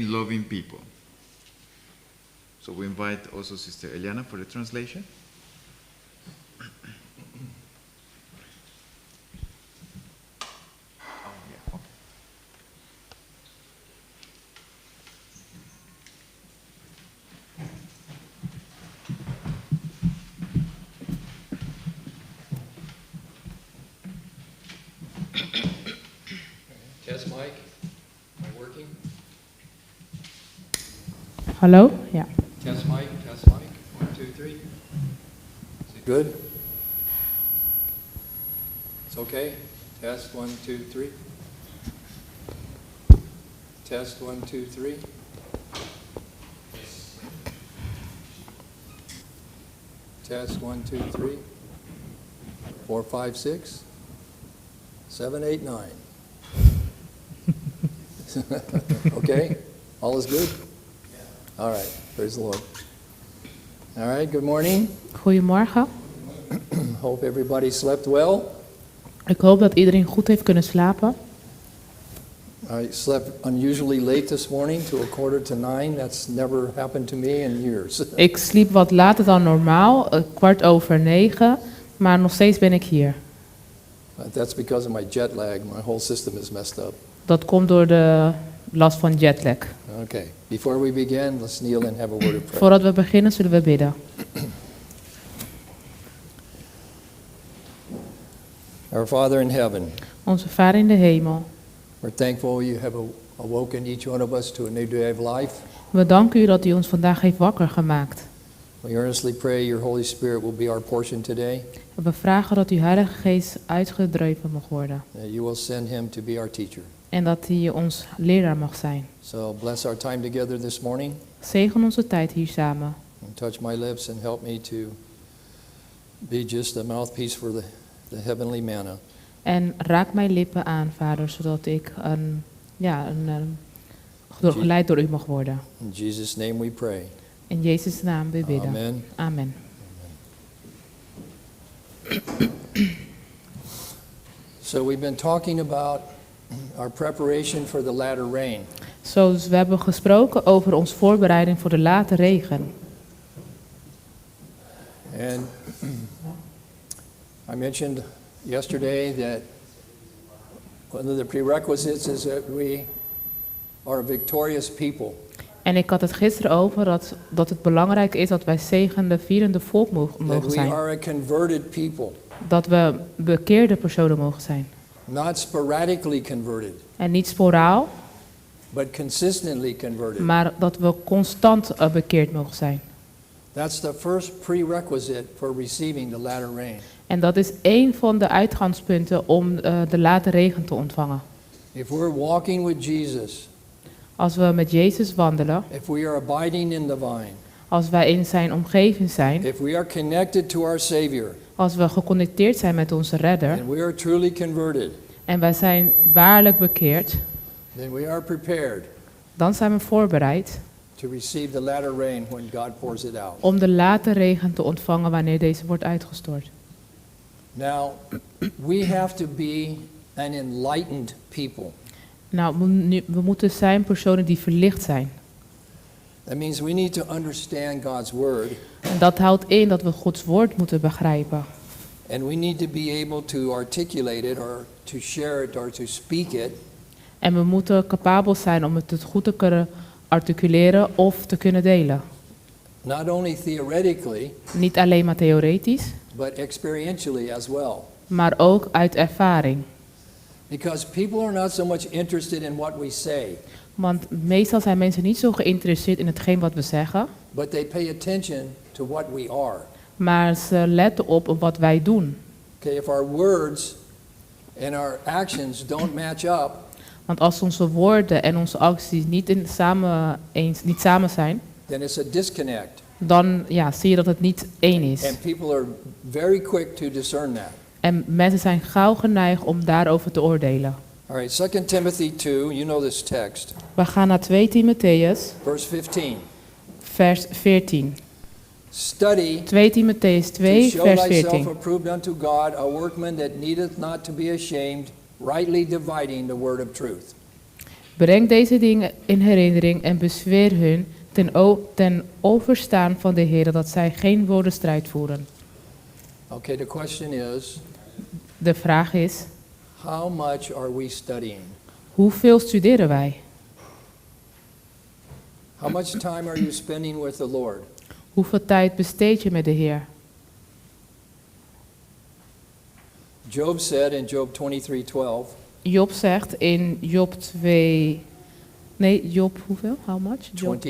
loving people. So we invite also Sister Eliana for the translation. Test mic. Am I working? Hallo? Ja. Test mic. 1, 2, 3. Is it good? It's okay? Test 1, 2, 3. Test 1, 2, 3. Test 1, 2, 3. 4, 5, 6. 7, 8, 9. Okay? All is good? All right. Praise the Lord. All right. Good morning. Goedemorgen. Hope everybody slept well. Ik hoop dat iedereen goed heeft kunnen slapen. I slept unusually late this morning to 8:45. That's never happened to me in years. Ik sliep wat later dan normaal, 9:15, maar nog steeds ben ik hier. But that's because of my jet lag. My whole system is messed up. Dat komt door de last van jetlag. Okay. Before we begin, let's kneel and have a word of prayer. Voordat we beginnen zullen we bidden. Our Father in heaven, Onze Vader in de hemel, we're thankful you have awoken each one of us to a new day of life. we danken u dat u ons vandaag heeft wakker gemaakt. We earnestly pray your Holy Spirit will be our portion today. We vragen dat uw Heilige Geest uitgedreven mag worden. That you will send him to be our teacher. En dat hij ons leraar mag zijn. So bless our time together this morning. Zegen onze tijd hier samen. And touch my lips and help me to be just a mouthpiece for the heavenly manna. En raak mijn lippen aan, Vader, zodat ik geleid door u mag worden. In Jesus' name we pray. In Jezus' naam we bidden. Amen. Amen. So we've been talking about our preparation for the latter rain. Dus we hebben gesproken over ons voorbereiding voor de late regen. And I mentioned yesterday that one of the prerequisites is that we are a victorious people. En ik had het gisteren over dat het belangrijk is dat wij zegende, vierende volk That mogen we zijn. are a converted people, Dat we bekeerde personen mogen zijn. not sporadically converted, En niet sporaal, but consistently converted. maar dat we constant bekeerd mogen zijn. That's the first prerequisite for receiving the latter rain. En dat is één van de uitgangspunten om de late regen te ontvangen. If we're walking with Jesus, Als we met Jezus wandelen, if we are abiding in the vine, als wij in zijn omgeving zijn, if we are connected to our Savior, als we geconnecteerd zijn met onze redder and we are truly converted, en wij zijn waarlijk bekeerd, then we are prepared dan zijn we voorbereid to receive the latter rain when God pours it out. om de late regen te ontvangen wanneer deze wordt uitgestort. Now, we have to be an enlightened people. Nou, we moeten zijn personen die verlicht zijn. That means we need to understand God's word, En dat houdt in dat we Gods woord moeten begrijpen. and we need to be able to articulate it or to share it or to speak it En we moeten capabel zijn om het goed te kunnen articuleren of te kunnen delen. not only theoretically, Niet alleen maar theoretisch, but experientially as well. maar ook uit ervaring. Because people are not so much interested in what we say, Want meestal zijn mensen niet zo geïnteresseerd in hetgeen wat we zeggen, but they pay attention to what we are. maar ze letten op wat wij doen. Okay, if our words and our actions don't match up, Want als onze woorden en onze acties niet samen zijn, then it's a disconnect. dan zie je dat het niet één is. And people are very quick to discern that. En mensen zijn gauw geneigd om daarover te oordelen. All right, 2 Timothy 2, you know this text, We gaan naar 2 Timotheus, verse 15. vers 14. Study 2 Timotheus to 2, show vers thyself 14. approved unto God, a workman that needeth not to be ashamed, rightly dividing the word of truth. Breng deze dingen in herinnering en bezweer hun ten overstaan van de Heer dat zij geen woordenstrijd voeren. Okay, the question is, De vraag is, how much are we studying? hoeveel studeren wij? How much time are you spending with the Lord? Hoeveel tijd besteed je met de Heer? Job said in Job 23:12, Job zegt in Job 2... Nee, Job hoeveel? How much? Job 23:12,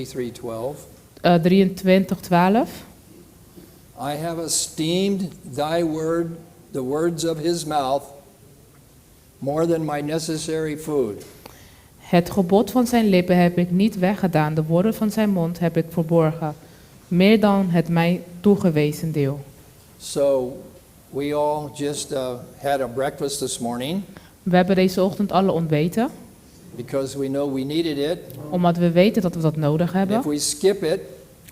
23:12. I have esteemed thy word, the words of his mouth, more than my necessary food. Het gebod van zijn lippen heb ik niet weggedaan, de woorden van zijn mond heb ik verborgen, meer dan het mij toegewezen deel. So we all just had a breakfast this morning We hebben deze ochtend alle ontbeten, because we know we needed it. omdat we weten dat we dat nodig And hebben. if we skip it,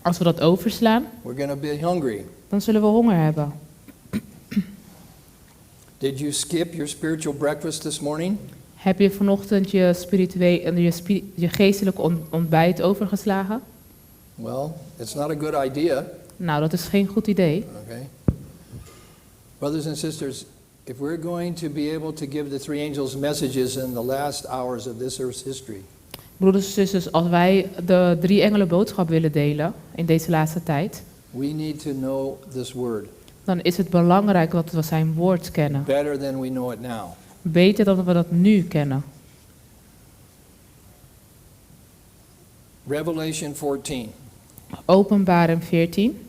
Als we dat overslaan, we're going to be hungry. dan zullen we honger hebben. Did you skip your spiritual breakfast this morning? Heb je vanochtend je geestelijke ontbijt overgeslagen? Well, it's not a good idea. Nou, dat is geen goed idee. Okay. Brothers and sisters, if we're going to be able to give the three angels messages in the last hours of this earth's history, Broeders en zusters, als wij de 3 engelen boodschap willen delen in deze laatste tijd, we need to know this word dan is het belangrijk dat we zijn woord kennen. better than we know it now. Beter dan we dat nu kennen. Revelation 14. Openbaring 14.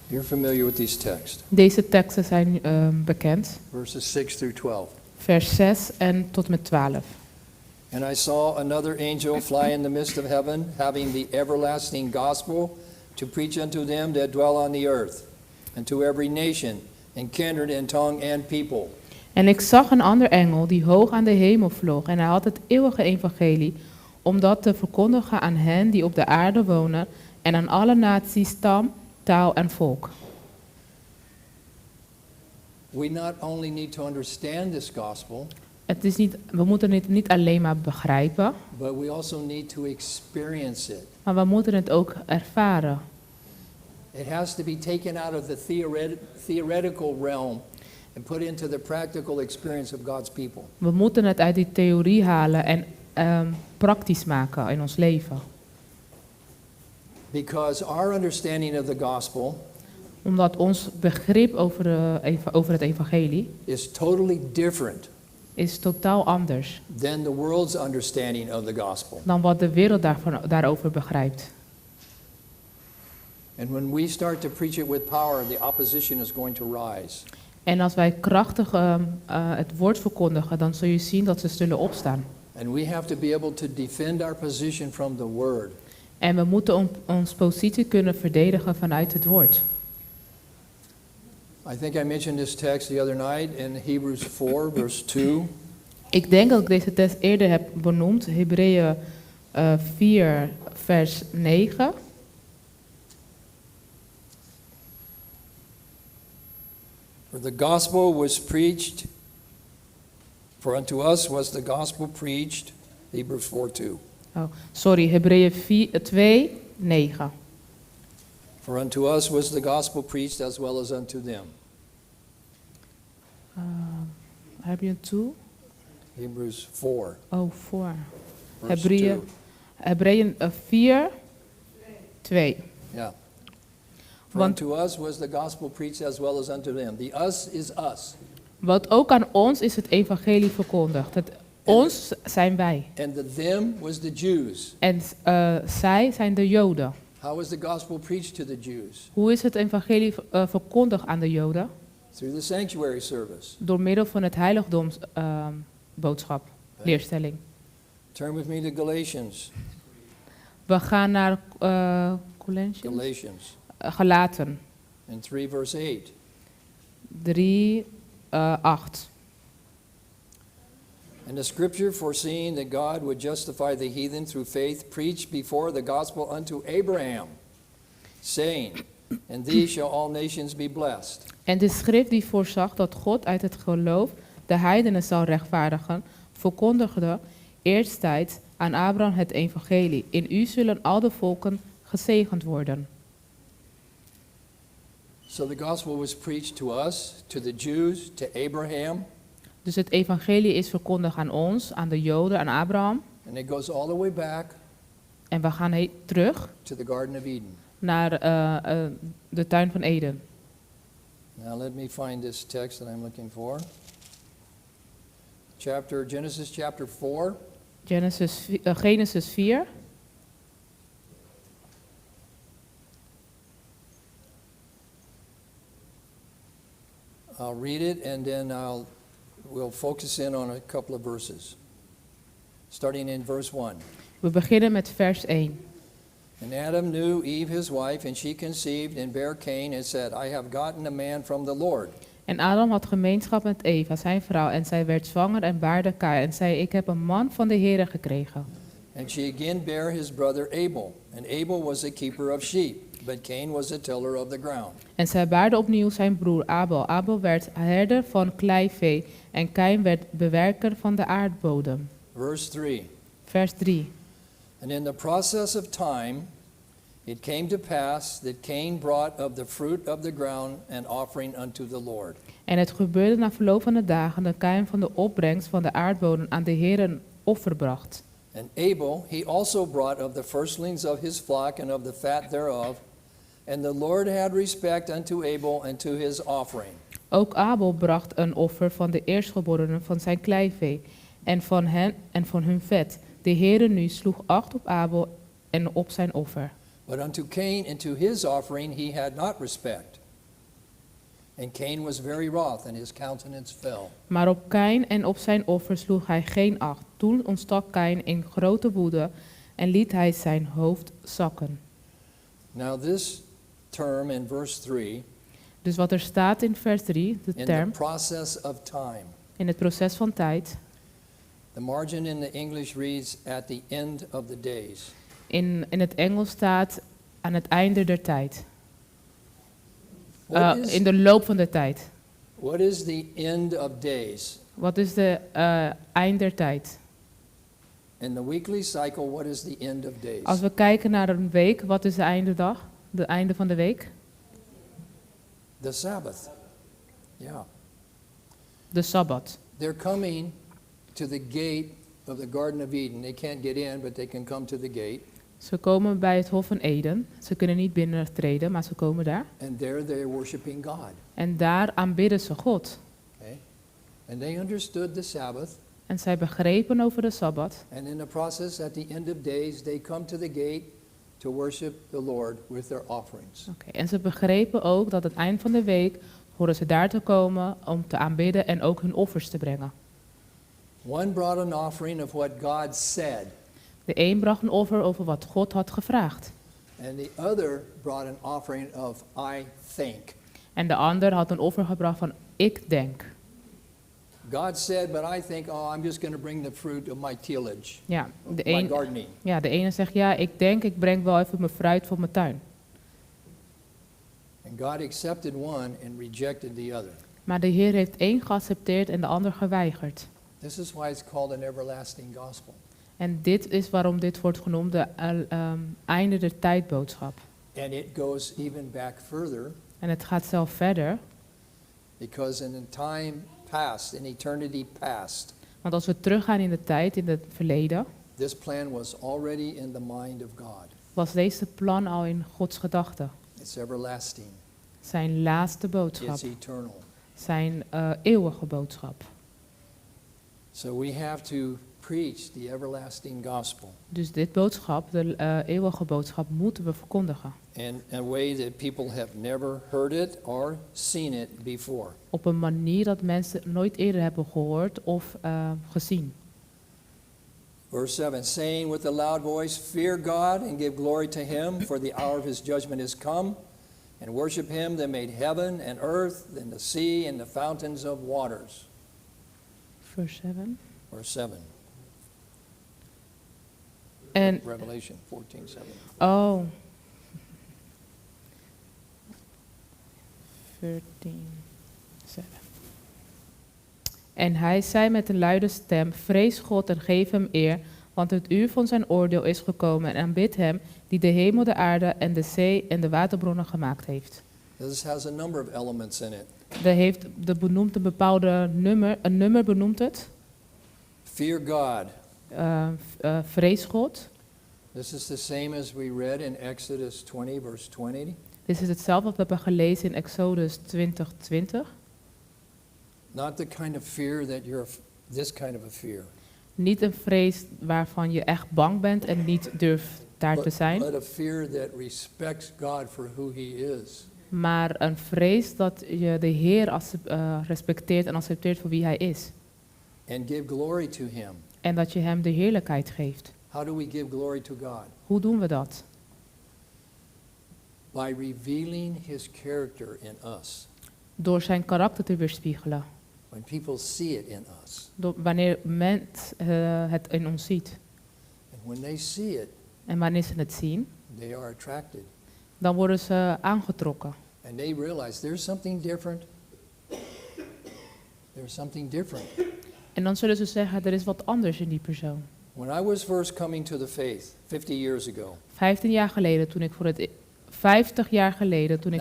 You're familiar with these texts. Deze teksten zijn bekend. Verses 6 through 12. Vers 6 en tot met 12. And I saw another angel fly in the midst of heaven, having the everlasting gospel to preach unto them that dwell on the earth, and to every nation, and kindred, and tongue, and people. En ik zag een ander engel die hoog aan de hemel vloog. En hij had het eeuwige evangelie om dat te verkondigen aan hen die op de aarde wonen en aan alle naties, stam, taal en volk. We not only need to understand this gospel, We moeten het niet alleen maar begrijpen, but we also need to experience it. maar we moeten het ook ervaren. It has to be taken out of the theoretical realm and put into the practical experience of God's people. We moeten het uit die theorie halen en praktisch maken in ons leven. Because our understanding of the gospel Omdat ons begrip over het evangelie is totally different is totaal anders than the world's understanding of the gospel. dan wat de wereld daarover begrijpt. And when we start to preach it with power, the opposition is going to rise. En als wij krachtig het woord verkondigen, dan zul je zien dat ze zullen opstaan. And we have to be able to defend our position from the word. En we moeten onze positie kunnen verdedigen vanuit het woord. I think I mentioned this text the other night in Hebrews 4, verse 2. Ik denk dat ik deze tekst eerder heb benoemd, Hebreeën 4, vers 9. For the gospel was preached, for unto us was the gospel preached, Hebrews 4, 2. Oh, sorry, Hebreeën 2, 9. For unto us was the gospel preached as well as unto them. Heb je een toe? Hebrews 4, Oh, voor. verse 2. Hebreeën 4, 2. Yeah. For Want- unto us was the gospel preached as well as unto them. The us is us. Want ook aan ons is het evangelie verkondigd. Het ons zijn wij. And the them was the Jews. En zij zijn de Joden. How was the gospel preached to the Jews? Hoe is het evangelie verkondigd aan de Joden? Through the sanctuary service. Door middel van het heiligdomsboodschap, leerstelling. Turn with me to Galatians. We gaan naar Colossians? Galatians. Galaten In 3 verse 8. 3, 8. And the scripture foreseeing that God would justify the heathen through faith preached before the gospel unto Abraham, saying, in thee shall all nations be blessed. En de schrift die voorzag dat God uit het geloof de heidenen zal rechtvaardigen, verkondigde, eerstijds aan Abraham het evangelie. In u zullen al de volken gezegend worden. So the gospel was preached to us, to the Jews, to Abraham, Dus het evangelie is verkondigd aan ons, aan de Joden, aan Abraham. and it goes all the way back En we gaan terug to the Garden of Eden. naar de tuin van Eden. Now let me find this text that I'm looking for. Genesis chapter 4. Genesis 4. I'll read it and then we'll focus in on a couple of verses. Starting in verse 1. We beginnen met vers 1. And Adam knew Eve his wife, and she conceived and bare Cain and said, I have gotten a man from the Lord. En Adam had gemeenschap met Eva, zijn vrouw, en zij werd zwanger en baarde Kain en zei, ik heb een man van de Heere gekregen. And she again bare his brother Abel. And Abel was a keeper of sheep, but Cain was a tiller of the ground. En zij baarde opnieuw zijn broer Abel. Abel werd herder van kleivee en Kain werd bewerker van de aardbodem. Verse 3. Vers 3. And in the process of time, it came to pass that Cain brought of the fruit of the ground an offering unto the Lord. En het gebeurde na verloop van de dagen dat Kain van de opbrengst van de aardbodem aan de Heer een offer bracht. And Abel, he also brought of the firstlings of his flock and of the fat thereof. And the Lord had respect unto Abel and to his offering. Ook Abel bracht een offer van de eerstgeborenen van zijn kleivee en van hun vet. De Heere nu sloeg acht op Abel en op zijn offer. But unto Cain and to his offering he had not respect. And Cain was very wroth, and his countenance fell. Maar op Kain en op zijn offer sloeg hij geen acht. Toen ontstak Kain in grote woede en liet hij zijn hoofd zakken. Now this term in verse 3, Dus wat er staat in vers 3, de in the term, process of time. in het proces van tijd. The margin in the English reads at the end of the days. In het Engels staat aan het einde der tijd. In de loop van de tijd. What is the end of days? Wat is de eind der tijd? In the weekly cycle, what is the end of days? Als we kijken naar een week, wat is de einde dag? De einde van de week? The Sabbath. Yeah. De Sabbat. They're coming to the gate of the Garden of Eden. They can't get in, but they can come to the gate. Ze komen bij het Hof van Eden. Ze kunnen niet binnentreden, maar ze komen daar. And there they're worshiping God. En daar aanbidden ze God. Okay? And they understood the Sabbath. En zij begrepen over de Sabbat. And in the process, at the end of days, they come to the gate to worship the Lord with their offerings. Oké, en ze begrepen ook dat het eind van de week horen ze daar te komen om te aanbidden en ook hun offers te brengen. One brought an offering of what God said, De een bracht een offer over wat God had gevraagd. and the other brought an offering of I think. En de ander had een offer gebracht van ik denk. God said, but I think, oh, I'm just going to bring the fruit of my tillage, Ja, my gardening. de ene zegt ja, ik denk ik breng wel even mijn fruit van mijn tuin. And God accepted one and rejected the other. Maar de Heer heeft één geaccepteerd en de ander geweigerd. This is why it's called an everlasting gospel. En dit is waarom dit wordt genoemd de einde der tijdboodschap. And it goes even back further, En het gaat zelf verder, because in a time past, in eternity past, want als we teruggaan in de tijd, in het verleden, this plan was already in the mind of God. was deze plan al in Gods gedachten. It's everlasting. Zijn laatste boodschap, It's eternal. zijn eeuwige boodschap. So we have to preach the everlasting gospel Dus dit boodschap, de eeuwige boodschap, moeten we verkondigen. in a way that people have never heard it or seen it before. Op een manier dat mensen nooit eerder hebben gehoord of gezien. Verse 7, saying with a loud voice, fear God and give glory to him, for the hour of his judgment is come, and worship him that made heaven and earth and the sea and the fountains of waters. Vers 7. Verse 7. En, Revelation 14:7. oh. 14, 7. En hij zei met een luide stem, vrees God en geef hem eer, want het uur van zijn oordeel is gekomen en aanbid hem die de hemel, de aarde en de zee en de waterbronnen gemaakt heeft. This has a number of elements in it. De benoemt een bepaalde nummer benoemt het. Fear God. Vrees God. This is the same as we read in Exodus 20, verse 20. Dit is hetzelfde wat we hebben gelezen in Exodus 20:20. Not the kind of fear that this kind of a fear. Niet een vrees waarvan je echt bang bent en niet durft daar te zijn. But a fear that respects God for who he is. Maar een vrees dat je de Heer respecteert en accepteert voor wie hij is. And give glory to him. En dat je hem de heerlijkheid geeft. How do we give glory to God? Hoe doen we dat? By revealing his character in us. Door zijn karakter te weerspiegelen. When people see it in us. Wanneer mensen het in ons ziet. And when they see it, En wanneer ze het zien, they are attracted. dan worden ze aangetrokken. And they realize there's something different. There's something different. En dan zullen ze zeggen, er is wat anders in die persoon. When I was first coming to the faith, 50 years ago, 50 jaar geleden, toen ik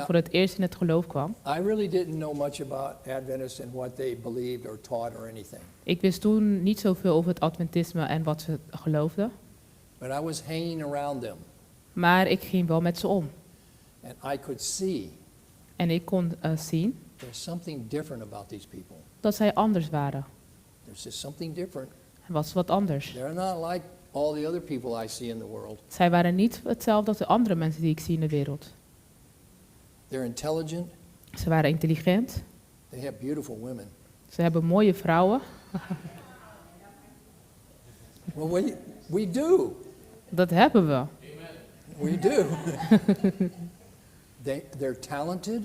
voor het eerst in het geloof kwam. I really didn't know much about Adventists and what they believed or taught or anything. Ik wist toen niet zoveel over het Adventisme en wat ze geloofden. But I was hanging around them. Maar ik ging wel met ze om. And I could see En ik kon zien there's something different about these people. dat zij anders waren. There's just something different. Het was wat anders. They're not like all the other people I see in the world. Zij waren niet hetzelfde als de andere mensen die ik zie in de wereld. They're intelligent. Ze waren intelligent. They have beautiful women. Ze hebben mooie vrouwen. Well, we do. Dat hebben we. We do. They're talented.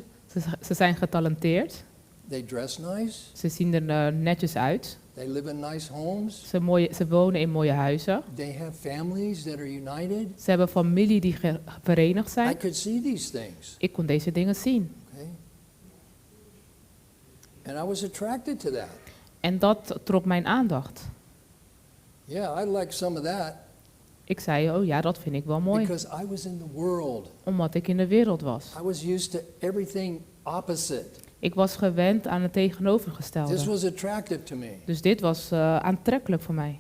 Ze zijn getalenteerd. They dress nice. Ze zien er netjes uit. They live in nice homes. Ze wonen in mooie huizen. They have families that are united. Ze hebben familie die verenigd I zijn. could see these things. Ik kon deze dingen zien. Okay. And I was attracted to that. En dat trok mijn aandacht. Yeah, I like some of that Ik zei, oh ja, dat vind ik wel mooi. because I was in the world. Omdat ik in de wereld was. I was used to everything opposite. Ik was gewend aan het This tegenovergestelde. was attractive to me. Dus dit was aantrekkelijk voor mij.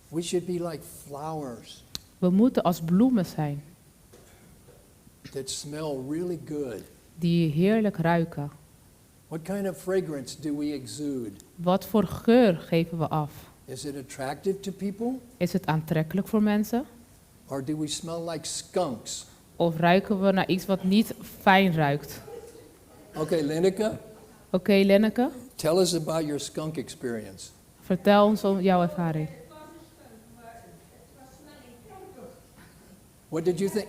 We should be like flowers We moeten als bloemen zijn. that smell really good. Die heerlijk ruiken. What kind of fragrance do we exude? Wat voor geur geven we af? Is it attractive to people? Is het aantrekkelijk voor mensen? Or do we smell like skunks? Of ruiken we naar iets wat niet fijn ruikt? Okay, Lenneke, Oké, Lenneke, tell us about your skunk experience. vertel ons over jouw ervaring. What did you think?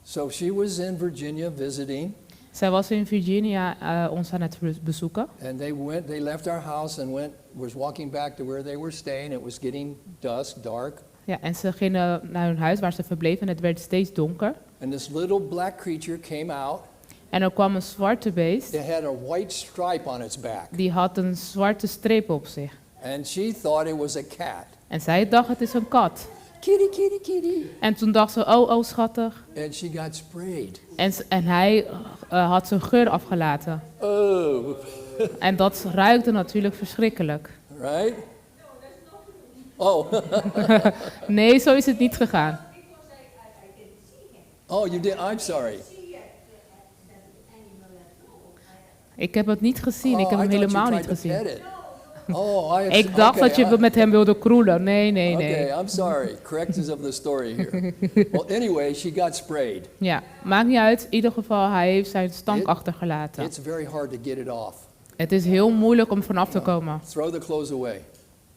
So she was in Virginia visiting, Zij was in Virginia ons aan het bezoeken. and they left our house and was walking back to where they were staying. It was getting dusk, dark. Ja, en ze gingen naar hun huis waar ze verbleven en het werd steeds donker. And this little black creature came out. En er kwam een zwarte beest, It had a white stripe on its back. die had een zwarte streep op zich. And she thought it was a cat. En zij dacht, het is een kat. Kitty, kitty, kitty. En toen dacht ze, oh schattig. And she got sprayed. En hij had zijn geur afgelaten. Oh, En dat ruikte natuurlijk verschrikkelijk. right? Oh, Nee, zo is het niet gegaan. oh, you did. I'm sorry. Ik heb het niet gezien, ik heb Oh, hem I thought you helemaal niet tried to gezien. pet it. Oh, Ik dacht dat je met hem wilde kroelen. Nee. Okay, I'm sorry. Corrections of the story here. Well, anyway, she got sprayed. Ja, maakt niet uit. In ieder geval, hij heeft zijn stank achtergelaten. It's very hard to get it off. Het is heel moeilijk om vanaf te komen. Throw the clothes away.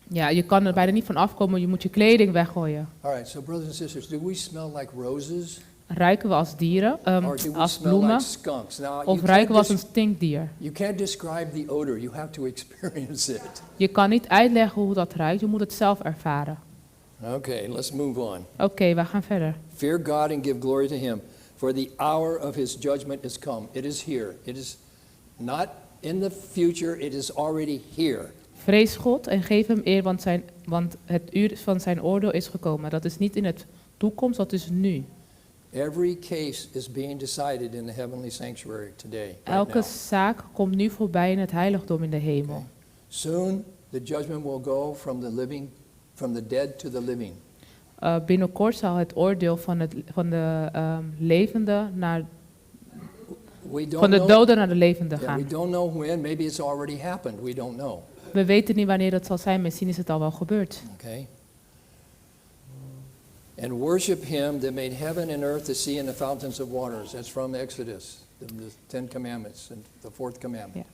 Ja, je kan er bijna niet van afkomen. Je moet je kleding weggooien. All right, so brothers and sisters, do we smell like roses? Ruiken we als dieren, Or do we als smell bloemen, like skunks? Now, of ruiken we als een stinkdier? you can't describe the odor. You have to experience it. Je kan niet uitleggen hoe dat ruikt, je moet het zelf ervaren. Okay, let's move on. Oké, we gaan verder. Fear God and give glory to him, for the hour of his judgment is come. It is here. It is not in the future, it is already here. Vrees God en geef hem eer, want het uur van zijn oordeel is gekomen. Dat is niet in het toekomst, dat is nu. Every case is being decided in the heavenly sanctuary today. right Elke now. zaak komt nu voorbij in het heiligdom in de hemel. Okay. Soon the judgment will go from the dead to the living. Binnenkort zal het oordeel van de levende naar We don't van de know. doden naar de levende Yeah, we gaan. don't know when. Maybe it's already happened. We don't know. We weten niet wanneer dat zal zijn, misschien is het al wel gebeurd. Okay. And worship him that made heaven and earth, the sea and the fountains of waters. That's from Exodus, the Ten Commandments, and the fourth commandment.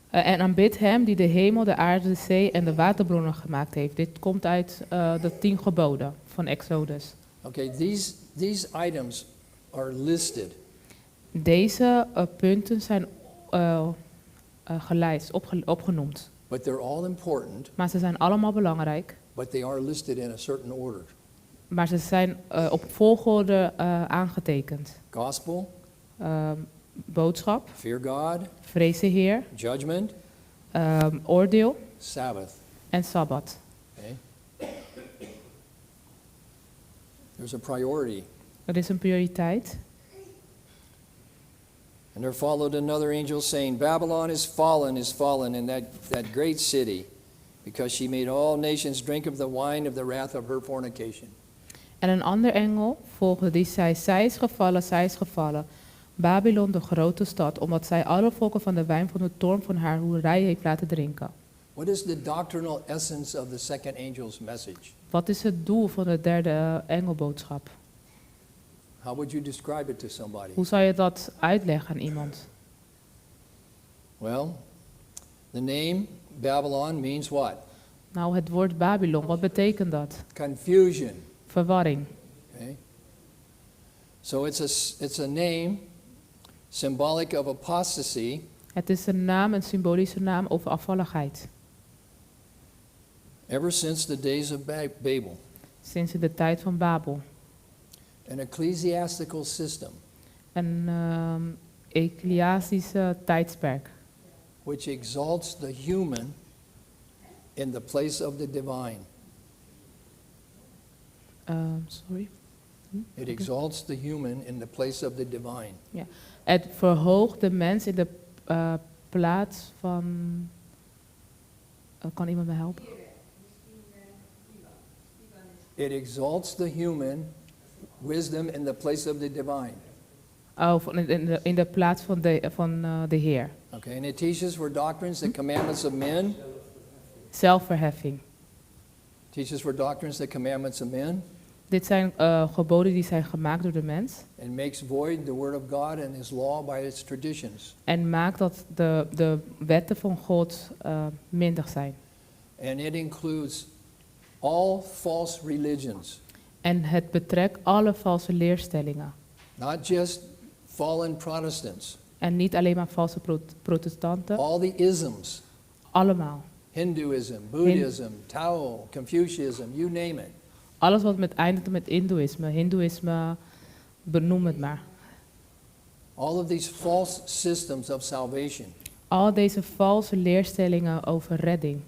En aanbid hem die de hemel, de aarde, de zee en de waterbronnen gemaakt heeft. Dit komt uit de 10 geboden van Exodus. Okay, these items are listed. Deze punten zijn gelijst, opgenoemd. But they're all important, Maar ze zijn allemaal belangrijk. but they are listed in a certain order. Maar ze zijn op volgorde aangetekend. Gospel, Boodschap, fear God, vrees de Heer, judgment, oordeel Sabbath. en Sabbat. Okay? There's a priority. Dat is een prioriteit. And there followed another angel saying, Babylon is fallen, and that great city, because she made all nations drink of the wine of the wrath of her fornication. En een ander engel volgde die zei, zij is gevallen, Babylon de grote stad, omdat zij alle volken van de wijn van de toorn van haar hoerij heeft laten drinken. What is the doctrinal essence of the second angel's message? Wat is het doel van de derde engelboodschap? How would you describe it to somebody? Hoe zou je dat uitleggen aan iemand? Well, the name Babylon means what? Nou, het woord Babylon, wat betekent dat? Confusion. Verwarring. Okay? So it's a name symbolic of apostasy, Het is een naam, een symbolische naam over afvalligheid. ever since the days of Babel, Sinds in de tijd van Babel. an ecclesiastical system Een ecclesiastische tijdsperk. which exalts the human in the place of the divine. Sorry. It exalts the human in the place of the divine. Het verhoogt de mens in de plaats van... kan iemand me helpen? It exalts the human wisdom in the place of the divine. Oh, in de plaats van de Heer. Okay, and it teaches for doctrines the commandments of men. Zelfverheffing. Teaches for doctrines the commandments of men. Dit zijn geboden die zijn gemaakt door de mens. And makes void the word of God and his law by its traditions. En maakt dat de wetten van God minder zijn. And it includes all false religions, En het betrekt alle valse leerstellingen. not just fallen Protestants, En niet alleen maar valse protestanten. all the isms, Allemaal. Hinduism, Buddhism, Tao, Confucianism, you name it. Alles wat eindigt met Hindoeïsme, benoem het maar. All of these false systems of salvation. Al deze valse leerstellingen over redding.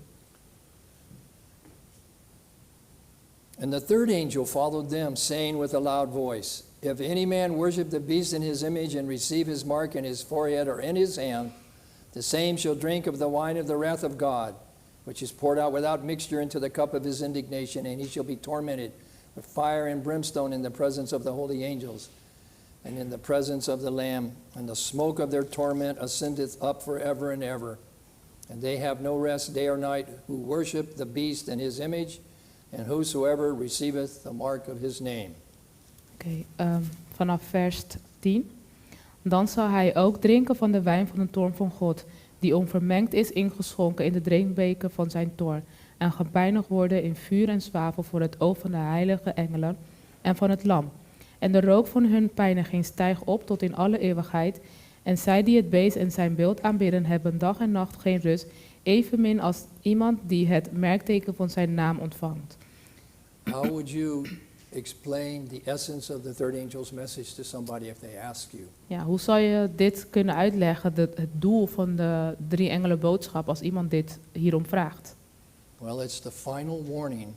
And the third angel followed them, saying with a loud voice, If any man worship the beast in his image and receive his mark in his forehead or in his hand, the same shall drink of the wine of the wrath of God, which is poured out without mixture into the cup of his indignation, and he shall be tormented with fire and brimstone in the presence of the holy angels and in the presence of the Lamb, and the smoke of their torment ascendeth up forever and ever. And they have no rest day or night who worship the beast and his image, and whosoever receiveth the mark of his name. Oké, vanaf vers 10. Dan zal hij ook drinken van de wijn van de toorn van God, die onvermengd is ingeschonken in de drinkbeker van zijn toorn, en gepijnigd worden in vuur en zwavel voor het oog van de heilige engelen en van het lam. En de rook van hun pijniging stijgt op tot in alle eeuwigheid. En zij die het beest en zijn beeld aanbidden, hebben dag en nacht geen rust, evenmin als iemand die het merkteken van zijn naam ontvangt. How would you explain the essence of the third angel's message to somebody if they ask you? Ja, hoe zou je dit kunnen uitleggen, het doel van de 3 engelen boodschap, als iemand dit hierom vraagt? Well, it's the final warning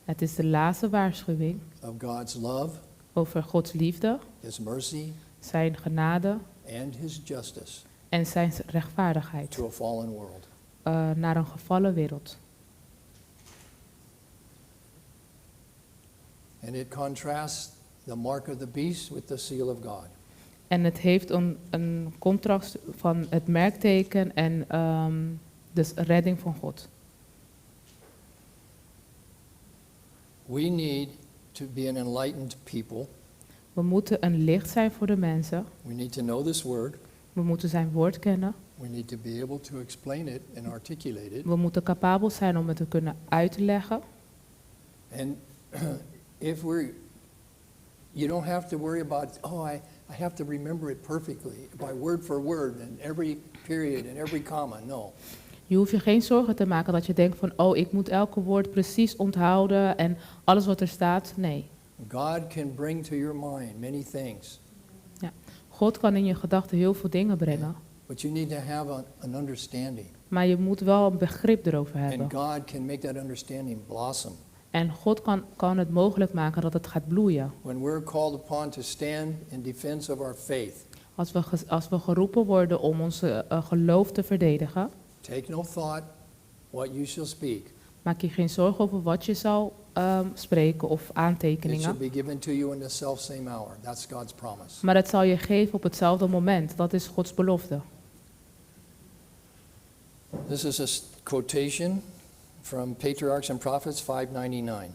Het is de laatste waarschuwing of God's love, over Gods liefde, His mercy, zijn genade and His justice en zijn rechtvaardigheid to a fallen world. naar een gevallen wereld. And it contrasts the mark of the beast with the seal of God. En het heeft een contrast van het merkteken en dus redding van God. We need to be an enlightened people. We moeten een licht zijn voor de mensen. We need to know this word. We moeten zijn woord kennen. We need to be able to explain it and articulate it. We moeten capabel zijn om het te kunnen uitleggen. And you don't have to worry about, I have to remember it perfectly, by word for word, and every period and every comma. No. Je hoeft je geen zorgen te maken dat je denkt van, ik moet elke woord precies onthouden en alles wat er staat. Nee. God can bring to your mind many things. God kan in je gedachten heel veel dingen brengen. But you need to have an understanding. Maar je moet wel een begrip erover hebben. And God can make that understanding blossom. En God kan het mogelijk maken dat het gaat bloeien. When we're called upon to stand in defense of our faith, Als we geroepen worden om onze geloof te verdedigen, take no thought what you shall speak. maak je geen zorgen over wat je zal spreken of It aantekeningen. shall be given to you in the selfsame hour. That's God's promise. Maar het zal je geven op hetzelfde moment. Dat is Gods belofte. This is a quotation from Patriarchs and Prophets 599.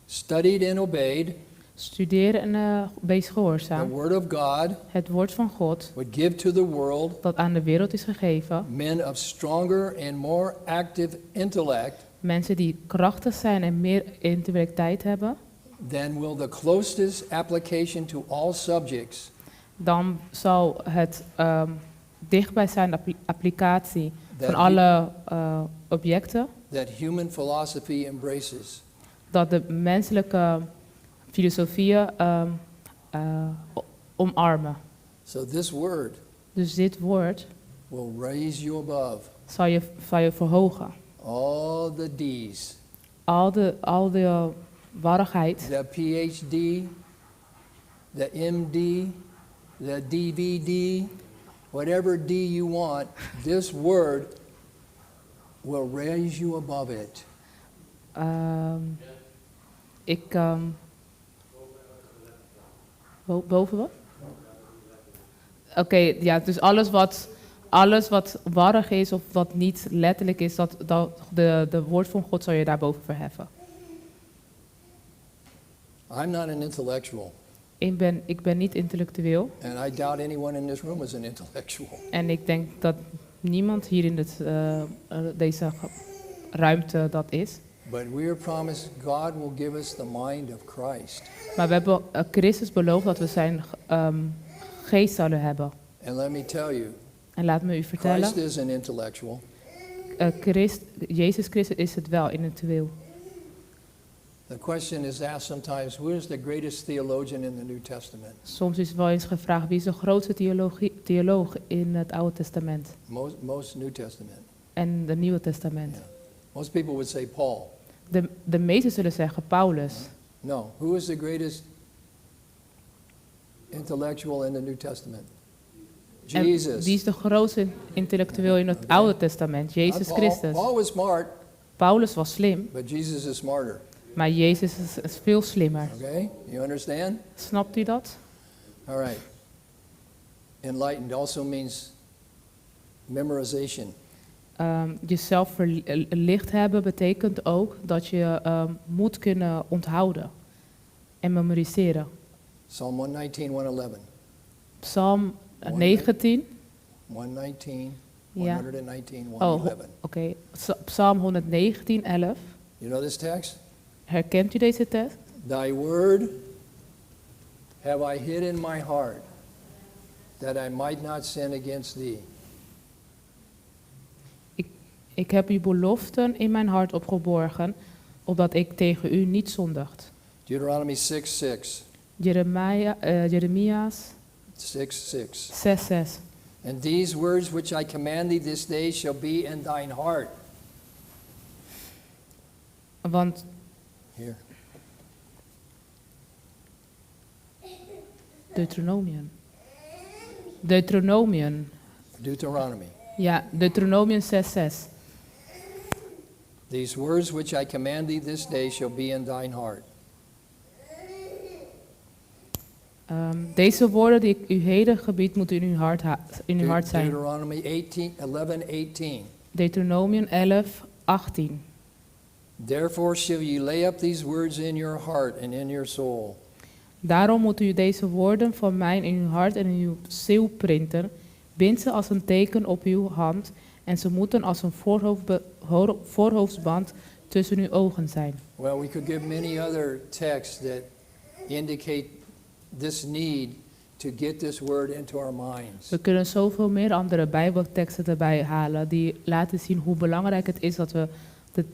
Studied and obeyed, Studeer en wees the gehoorzaam. word of God Het woord van God would give to the world dat aan de wereld is gegeven. men of stronger and more active intellect Mensen die krachtig zijn en meer intellectualiteit hebben. than will the closest application to all subjects Dan zal het dichtbij zijn de applicatie van that, alle objecten. that human philosophy embraces. Dat de menselijke filosofieën omarmen. So this word Dus dit woord will raise you above zal je verhogen. all the D's, Al de warrigheid, the PhD, the MD, the DVD, whatever D you want, this word will raise you above it. Boven wat? Oké, ja, dus alles wat warrig is of wat niet letterlijk is, dat de woord van God zal je daarboven verheffen. I'm not an intellectual, Ik ben niet intellectueel and I doubt anyone in this room is an intellectual. en ik denk dat niemand hier in deze ruimte dat is. But we are promised God will give us the mind of Christ. Maar we hebben Christus beloofd dat we zijn geest zouden hebben. And let me tell you, En laat me u vertellen, Christ is an intellectual. Jezus Christus is het wel intellectueel. The question is asked sometimes, who is the greatest theologian in the New Testament? Soms is wel eens gevraagd, wie is de grootste theoloog in het Oude Testament Most New Testament. en het Nieuwe Testament? Yeah. Most people would say Paul. De meesten zullen zeggen Paulus. No, who is the greatest intellectual in the New Testament? En Jesus. wie is de grootste intellectueel in het Oude Testament? Jezus Not Christus. Paul was smart, Paulus was slim, but Jesus is smarter. maar Jezus is veel slimmer. Okay? You understand? Snapt u dat? All right. Enlightened also means memorization. Jezelf verlicht hebben betekent ook dat je moet kunnen onthouden en memoriseren. Psalm 119, 111. Psalm 19. 119, Ja. 119, Oh, 111. oké. Psalm 119, 11. You know this text? Herkent u deze tekst? Thy word have I hid in my heart, that I might not sin against thee. Ik heb uw beloften in mijn hart opgeborgen, opdat ik tegen u niet zondigt. Deuteronomy 6:6. Jeremia's 6:6. 6:6. And these words which I command thee this day shall be in thine heart. Want Here. Deuteronomium. Deuteronomy. Ja, Deuteronomium 6:6. These words which I command thee this day shall be in thine heart. Deze woorden die ik u heden gebied, moeten in uw hart zijn. Deuteronomy 11:18. Deuteronomium 11:18. Therefore shall ye lay up these words in your heart and in your soul. Daarom moet u deze woorden van mij in uw hart en in uw ziel printen. Bind ze als een teken op uw hand en ze moeten als een voorhoofdsband tussen uw ogen zijn. Well, we could give many other texts that indicate this need to get this word into our minds. We kunnen zoveel meer andere Bijbelteksten erbij halen die laten zien hoe belangrijk het is dat we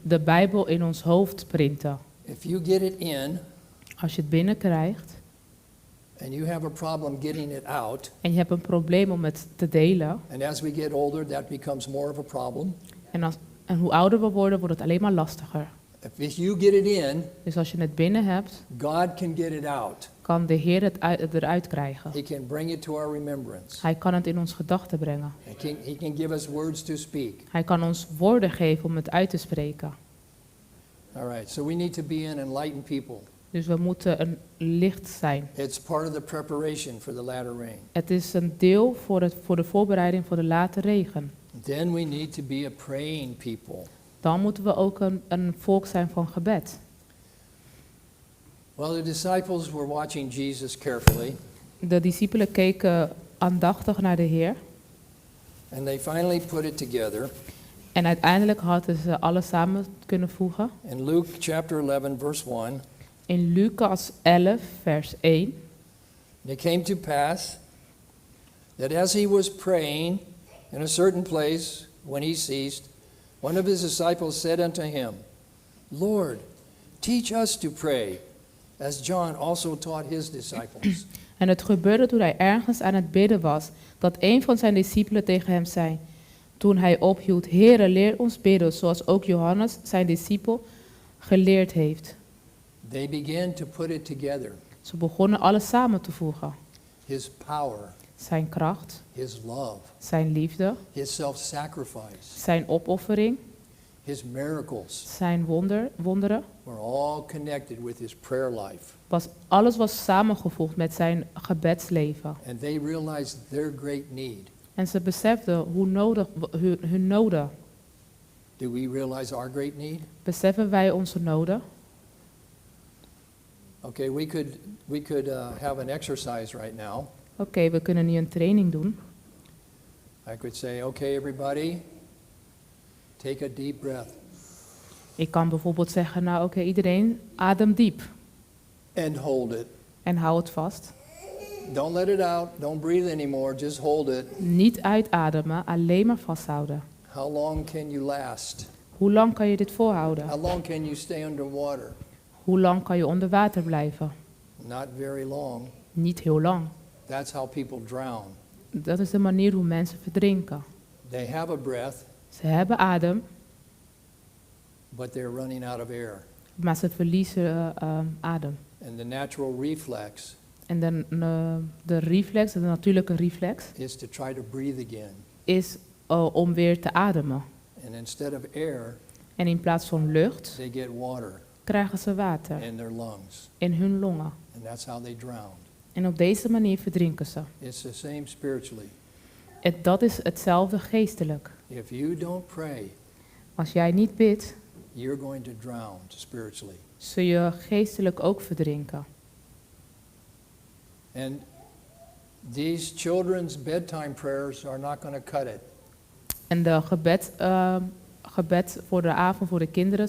de Bijbel in ons hoofd printen. If you get it in Als je het binnenkrijgt and you have a problem getting it out, en je hebt een probleem om het te delen, and as we get older that becomes more of a problem. en hoe ouder we worden, wordt het alleen maar lastiger. If you get it in, Dus als je het binnen hebt, God can get it out. kan de Heer het eruit krijgen. He can bring it to our remembrance. Hij kan het in ons gedachten brengen. He can give us words to speak. Hij kan ons woorden geven om het uit te spreken. All right, so we need to be an enlightened people. Dus we moeten een licht zijn. It's part of the preparation for the latter rain. Het is een deel voor de voorbereiding voor de late regen. Then we need to be a praying people. Dan moeten we ook een volk zijn van gebed. Well, the disciples were watching Jesus carefully, De discipelen keken aandachtig naar de Heer. and they finally put it together. En uiteindelijk hadden ze alles samen kunnen voegen. In Luke chapter 11, verse 1, In Lucas 11, vers 1. it came to pass that as he was praying in a certain place, when he ceased, one of his disciples said unto him, Lord, teach us to pray, as John also taught his disciples. En het gebeurde toen hij ergens aan het bidden was, dat een van zijn discipelen tegen hem zei, toen hij ophield, Heere, leer ons bidden, zoals ook Johannes, zijn discipel, geleerd heeft. They began to put it together. Ze begonnen alles samen te voegen. His power, Zijn kracht, his love, zijn liefde, his self-sacrifice, zijn opoffering, his miracles zijn wonderen. were all connected with his prayer life. Alles was samengevoegd met zijn gebedsleven. And they realized their great need. En ze beseften hun noden. Do we realize our great need? Beseffen wij onze noden? Okay, we could have an exercise right now. Oké, we kunnen nu een training doen. I could say, okay, everybody, take a deep breath Ik kan bijvoorbeeld zeggen, nou oké, iedereen adem diep. and hold it. En hou het vast. Don't let it out. Don't breathe anymore. Just hold it. Niet uitademen, alleen maar vasthouden. How long can you last? Hoe lang kan je dit volhouden? How long can you stay underwater? Hoe lang kan je onder water blijven? Not very long. Niet heel lang. That's how people drown. Dat is de manier hoe mensen verdrinken. They have a breath, Ze hebben adem, but they're running out of air. maar ze verliezen adem. And the natural reflex En de reflex, de natuurlijke reflex, is to try to breathe again. is om weer te ademen. And instead of air, En in plaats van lucht they get water krijgen ze water in their lungs. in hun longen. And that's how they drown. En op deze manier verdrinken ze. It's the same spiritually. Dat is hetzelfde geestelijk. If you don't pray, Als jij niet bidt, you're going to drown spiritually. zul je geestelijk ook verdrinken. And these children's bedtime prayers are not going to cut it. En de gebed voor de avond voor de kinderen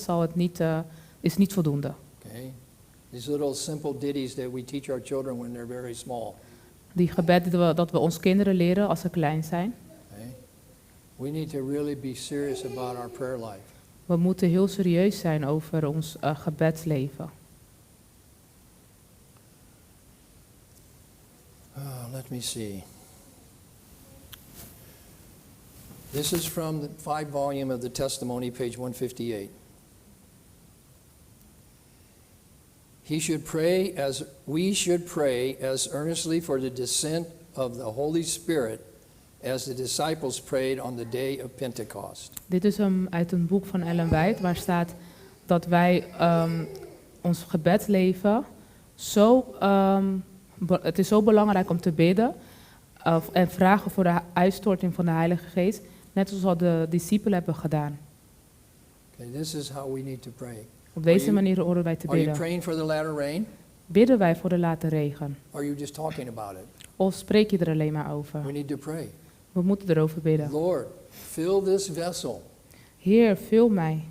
is niet voldoende. Okay? These little simple ditties that we teach our children when they're very small. Die gebeden dat we ons kinderen leren als ze klein zijn. Okay? We need to really be serious about our prayer life. We moeten heel serieus zijn over ons gebedsleven. Let me see. This is from the 5 volume of the Testimony, page 158. We should pray as earnestly for the descent of the Holy Spirit as the disciples prayed on the day of Pentecost. Dit is uit een boek van Ellen White, waar staat dat wij ons gebedsleven het is zo belangrijk om te bidden en vragen voor de uitstorting van de Heilige Geest, net zoals de discipelen hebben gedaan. Okay, this is how we need to pray. Op deze manier horen wij te Are you bidden. praying for the latter rain? Bidden wij voor de late regen? Or are you just talking about it? Of spreek je er alleen maar over? We need to pray. We moeten erover bidden. Lord, fill this vessel. Heer, vul mij.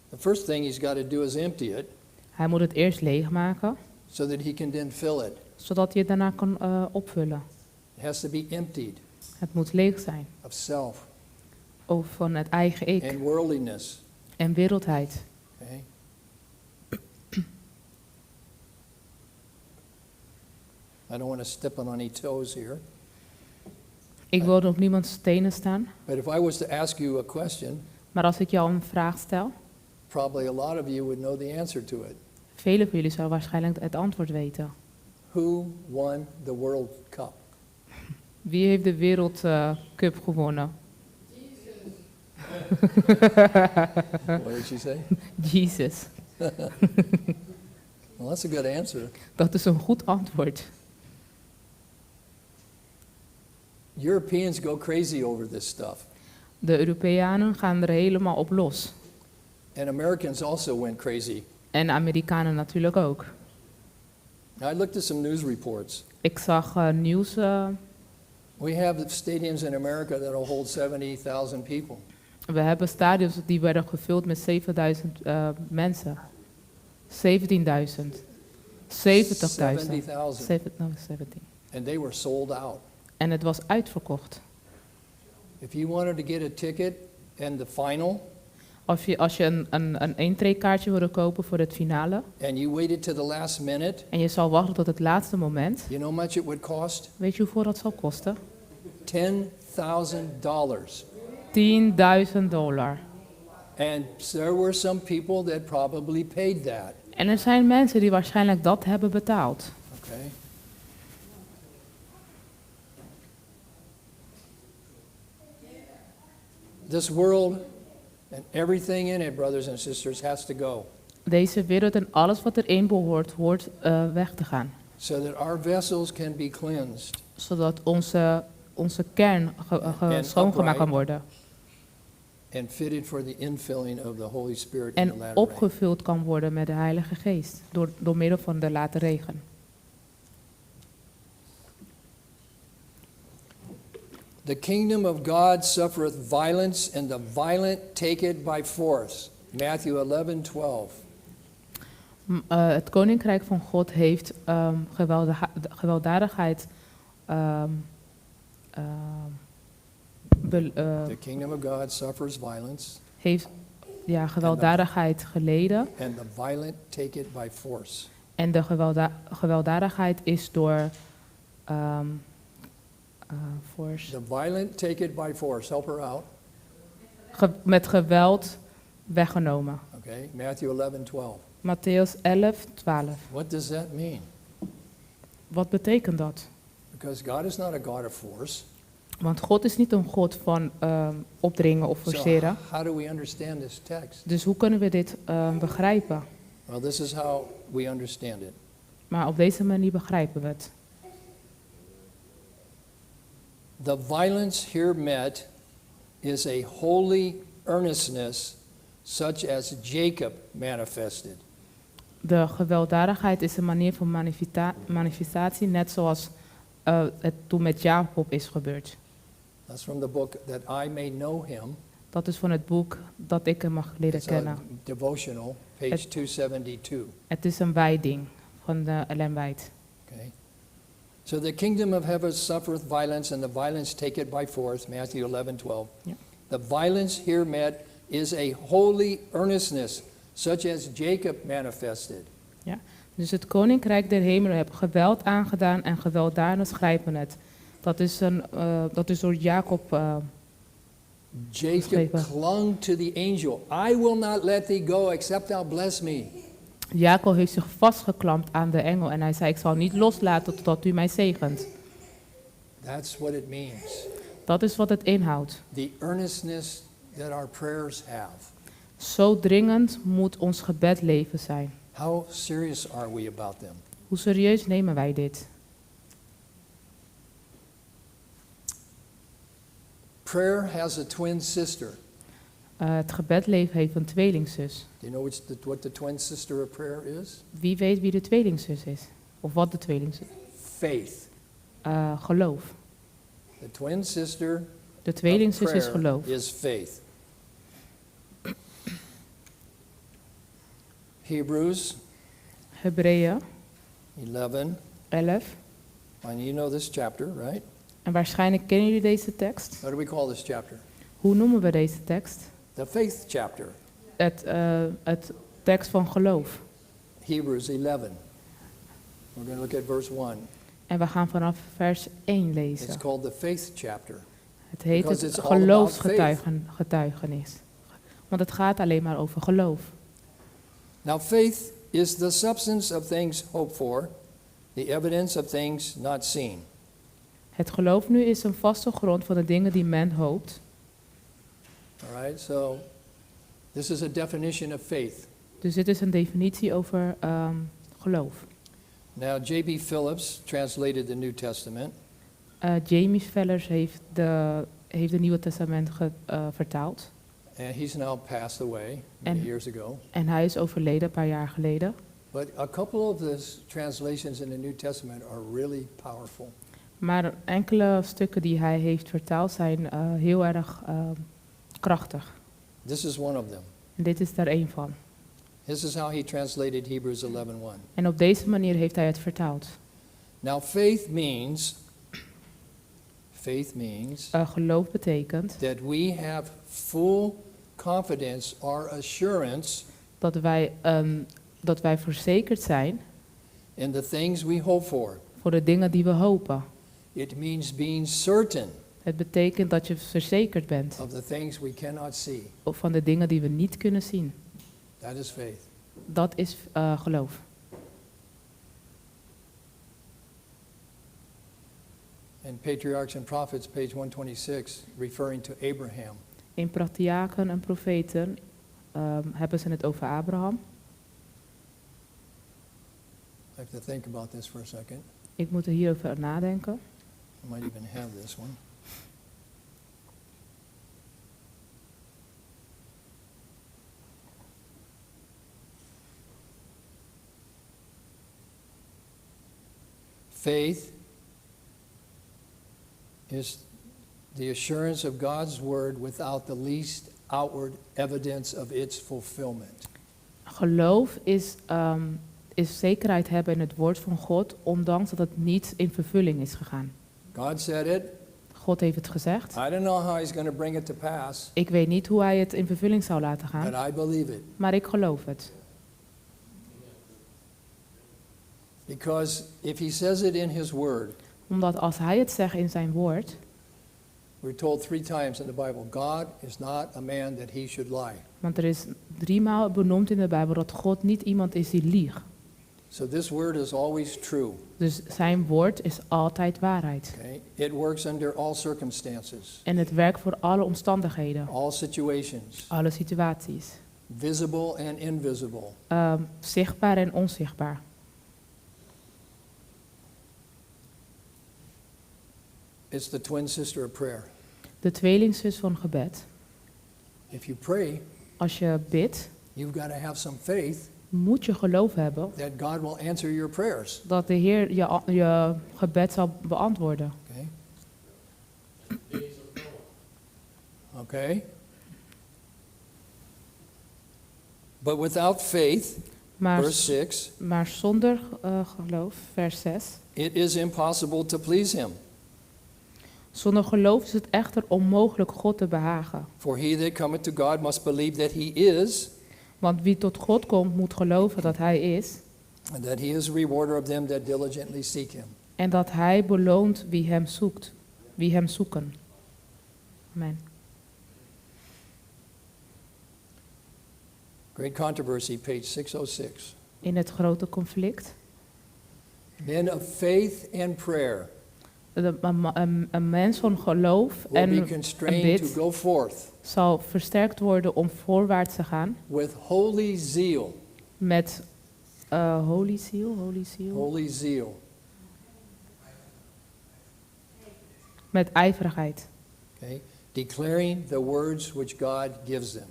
The first thing he's got to do is empty it Hij moet het eerst leegmaken, so that he can then fill it. zodat hij het daarna kan opvullen. It has to be emptied Het moet leeg zijn. of self Of van het eigen ik and worldliness. en wereldheid. Okay? I don't want to step on any toes here, Ik wil op niemands stenen staan, but if I was to ask you a question, maar als ik jou een vraag stel, probably a lot of you would know the answer to it. velen van jullie zouden waarschijnlijk het antwoord weten. Who won the World Cup? Wie heeft de Wereldcup gewonnen? What did she say? Jezus. Well, that's a good answer. Dat is een goed antwoord. Europeans go crazy over this stuff, De Europeanen gaan er helemaal op los. and Americans also went crazy. En de Amerikanen natuurlijk ook. Now, I looked at some news reports. Ik zag nieuws. We have stadiums in America that will hold 70,000 people. We hebben stadions die werden gevuld met 7000 mensen. 17.000. 70.000. 17. And they were sold out. En het was uitverkocht. If you wanted to get a ticket in the final, Als je een eentreekaartje wilde kopen voor het finale and you waited to the last minute, en je zal wachten tot het laatste moment, you know how much it would cost? weet je hoeveel dat zal kosten? $10,000. $10.000. And there were some people that probably paid that. En er zijn mensen die waarschijnlijk dat hebben betaald. Okay? This world and everything in it, brothers and sisters, has to go. Deze wereld en alles wat erin behoort, hoort weg te gaan. So that our vessels can be cleansed Zodat onze kern schoongemaakt kan worden. and fitted for the infilling of the Holy Spirit in En the latter rain. opgevuld kan worden met de Heilige Geest. Door middel van de late regen. The kingdom of God suffereth violence, and the violent take it by force. Matthew 11:12. Het koninkrijk van God heeft gewelddadigheid. The kingdom of God suffers violence, Heeft gewelddadigheid geleden. and the violent take it by force. En de gewelddadigheid is door force. The violent take it by force. Help her out. Met geweld weggenomen. Okay, Matthew 11:12. Matthäus 11:12. What does that mean? Wat betekent dat? Because God is not a God of force. Want God is niet een God van opdringen of So forceren. how do we understand this text? Dus hoe kunnen we dit begrijpen? Well, this is how we understand it. Maar op deze manier begrijpen we het. The violence here met is a holy earnestness such as Jacob manifested. De gewelddadigheid is een manier van manifestatie, net zoals het toen met Jacob is gebeurd. That's from the book That I May Know Him. Dat is van het boek dat ik hem mag leren It's a kennen. devotional, page 272. Het is een wijding van de Ellen White. Okay. So the kingdom of heaven suffereth violence, and the violence take it by force, Matthew 11:12. Yeah. The violence here met is a holy earnestness, such as Jacob manifested. Dus het koninkrijk der hemelen heeft geweld aangedaan en gewelddadig grijpen het. Dat is door Jacob. Jacob Geschreven. clung to the angel. I will not let thee go except thou bless me. Jacob heeft zich vastgeklampt aan de engel en hij zei: ik zal niet loslaten totdat u mij zegent. That's what it means. Dat is wat het inhoudt. The earnestness that our prayers have. Zo dringend moet ons gebedleven zijn. How serious are we about them? Hoe serieus nemen wij dit? Prayer has a twin sister. Het gebedleven heeft een tweelingzus. Do you know what the twin sister of prayer is? Wie weet wie de tweelingzus is? Of wat de tweelingzus is? Faith. Geloof. The twin sister De of tweelingzus is prayer geloof. is faith. Hebrews Hebreeën 11. 11. And you know this chapter, right? En waarschijnlijk kennen jullie deze tekst. What do we call this chapter? Hoe noemen we deze tekst? The faith chapter. Het tekst van geloof. Hebrews 11. We're going to look at verse 1. En we gaan vanaf vers 1 It's lezen. called the faith chapter. Het heet because het it's all about geloofsgetuigenis. Want het gaat alleen maar over geloof. Now faith is the substance of things hoped for, the evidence of things not seen. Het geloof nu is een vaste grond van de dingen die men hoopt. All right, so this is a definition of faith. Dus dit is een definitie over geloof. Now, J.B. Phillips translated the New Testament, Jamie Fellers heeft de Nieuwe Testament vertaald. and he's now passed away many And- years ago. En hij is overleden een paar jaar geleden. But a couple of the translations in the New Testament are really powerful. Maar enkele stukken die hij heeft vertaald zijn heel erg krachtig. This is one of them. En dit is daar één van. This is how he translated Hebrews 11:1. En op deze manier heeft hij het vertaald. Now, faith means Geloof betekent that we have full confidence or assurance dat wij verzekerd zijn in the things we hope for. voor de dingen die we hopen. It means being certain Het betekent dat je verzekerd bent of the things we cannot see. van de dingen die we niet kunnen zien. That is faith. Dat is geloof. In Patriarchs and Prophets, page 126, referring to Abraham. In Patriarchen en Profeten hebben ze het over Abraham. I have to think about this for a second. Ik moet er hierover nadenken. I might even have this one. Faith is the assurance of God's word without the least outward evidence of its fulfillment. Geloof is zekerheid hebben in het woord van God, ondanks dat het niet in vervulling is gegaan. God said it. God heeft het gezegd. I don't know how he's going to bring it to pass, Ik weet niet hoe hij het in vervulling zou laten gaan, but I believe it. maar ik geloof het. Because if he says it in his word, Omdat als hij het zegt in zijn woord, we're told 3 times in the Bible, God is not a man that he should lie. want er is 3 maal benoemd in de Bijbel dat God niet iemand is die liegt. So this word is always true. Dus zijn woord is altijd waarheid. Okay? It works under all circumstances, En het werkt voor alle omstandigheden, all situations, alle situaties. visible and invisible. Zichtbaar en onzichtbaar. It's the twin sister of prayer. De tweelingzus van gebed. If you pray, Als je bidt, you've got to have some faith moet je geloof hebben that God will answer your prayers. dat de Heer je gebed zal beantwoorden. Okay? Okay? But without faith, verse 6, Maar zonder geloof, vers 6. it is impossible to please him. Zonder geloof is het echter onmogelijk God te behagen. For he that cometh to God must believe that he is, Want wie tot God komt, moet geloven dat Hij is and that he is a rewarder of them that diligently seek him. en dat Hij beloont wie Hem zoekt, wie Hem zoeken. Amen. Great Controversy, page 606. In het grote conflict. Men of faith and prayer Een mens van geloof will en be een constrained to bid go forth zal versterkt worden om voorwaarts te gaan with holy zeal. met holy zeal, Holy zeal. met ijverigheid. Okay? Declaring the words which God gives them.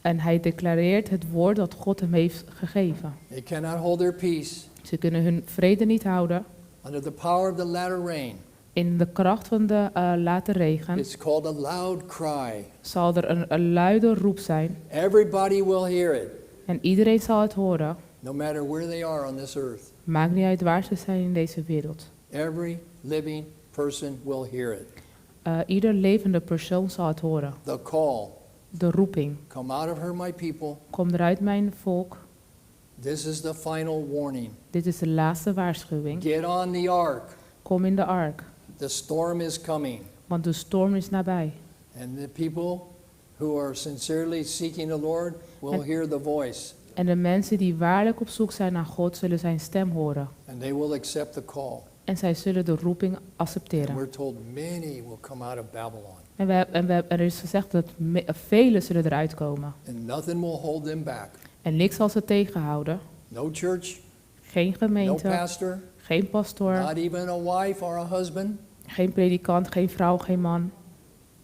En hij declareert het woord dat God hem heeft gegeven. They cannot hold their peace Ze kunnen hun vrede niet houden. under the power of the latter rain. In de kracht van de late regen It's called a loud cry. zal er een luide roep zijn. Everybody will hear it, En iedereen zal het horen. no matter where they are on this earth. Maakt niet uit waar ze zijn in deze wereld. Every living person will hear it. Ieder levende persoon zal het horen. The call, De roeping. come out of her, my people. Kom eruit, mijn volk. This is the final warning. Dit is de laatste waarschuwing. Get on the ark. Kom in de ark, The storm is coming. want de storm is nabij. And the people who are sincerely seeking the Lord will En- hear the voice. En de mensen die waarlijk op zoek zijn naar God, zullen zijn stem horen. And they will accept the call. En zij zullen de roeping And accepteren. we're told many will come out of Babylon. Er is gezegd dat velen zullen eruit komen. And nothing will hold them back. En niks zal ze tegenhouden. No church, Geen no gemeente, pastor, geen pastoor, not even a wife or a husband. geen predikant, geen vrouw, geen man.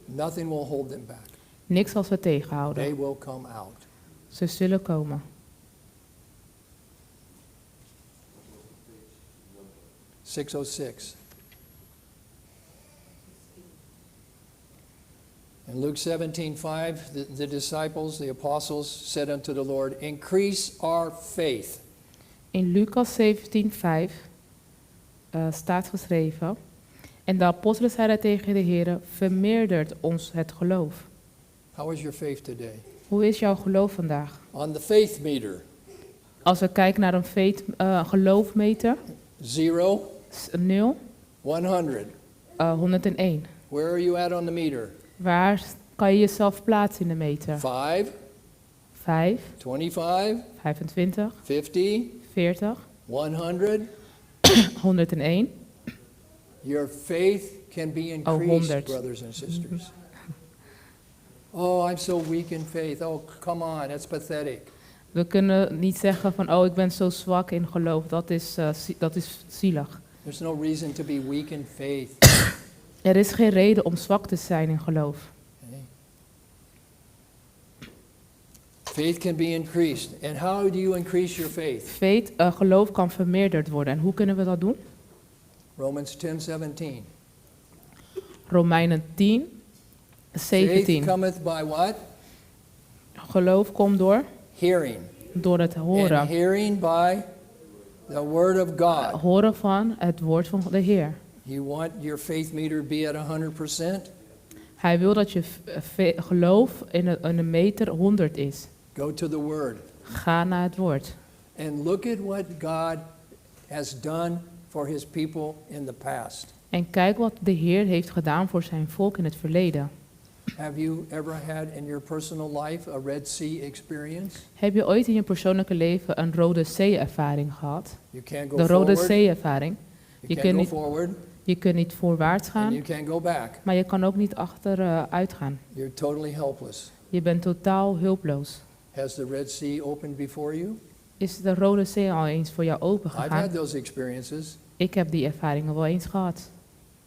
Nothing will hold them back. Niks zal ze They tegenhouden. will come out. Ze zullen komen. 606. In Luke 17:5, the disciples, the apostles, said unto the Lord, increase our faith. In Lucas 17:5 staat geschreven: En de apostelen zeiden tegen de Heer: vermeerdert ons het geloof. How is your faith today? Hoe is jouw geloof vandaag? On the faith meter, Als we kijken naar een geloofmeter, 0, 0, 100. 101. Where are you at on the meter? Waar kan je jezelf plaatsen in de meter? 5, 5, 25, 25, 50, 40, 100. 101. Your faith can be increased, 100. brothers and sisters. Oh, I'm so weak in faith. Oh, come on, that's pathetic. We kunnen niet zeggen van, oh, ik ben zo zwak in geloof. Dat is zielig. There's no reason to be weak in faith. Er is geen reden om zwak te zijn in geloof. Okay? Faith can be increased. And how do you increase your faith? Geloof kan vermeerderd worden. En hoe kunnen we dat doen? Romans 10:17. Romeinen 10, Faith 17. cometh by what? Geloof komt Hearing. door het And horen. hearing by the word of God. Horen van het woord van de Heer. You want your faith meter to be at 100%? Hij wil dat je geloof in een meter 100 is. Go to the word. Ga naar het woord. And look at what God has done for his people in the past. En kijk wat de Heer heeft gedaan voor zijn volk in het verleden. Have you ever had in your personal life a Red Sea experience? Heb je ooit in je persoonlijke leven een Rode Zee-ervaring gehad? You can't go De Rode forward. Zee-ervaring. You Je can't kunt go niet- forward, Je kunt niet voorwaarts and gaan, you can't go back. maar je kan ook niet achteruit gaan. You're totally helpless. Je bent totaal hulpeloos. Has the Red Sea opened before you? Is de Rode Zee al eens voor jou open I've had gegaan? those experiences. Ik heb die ervaringen wel eens gehad.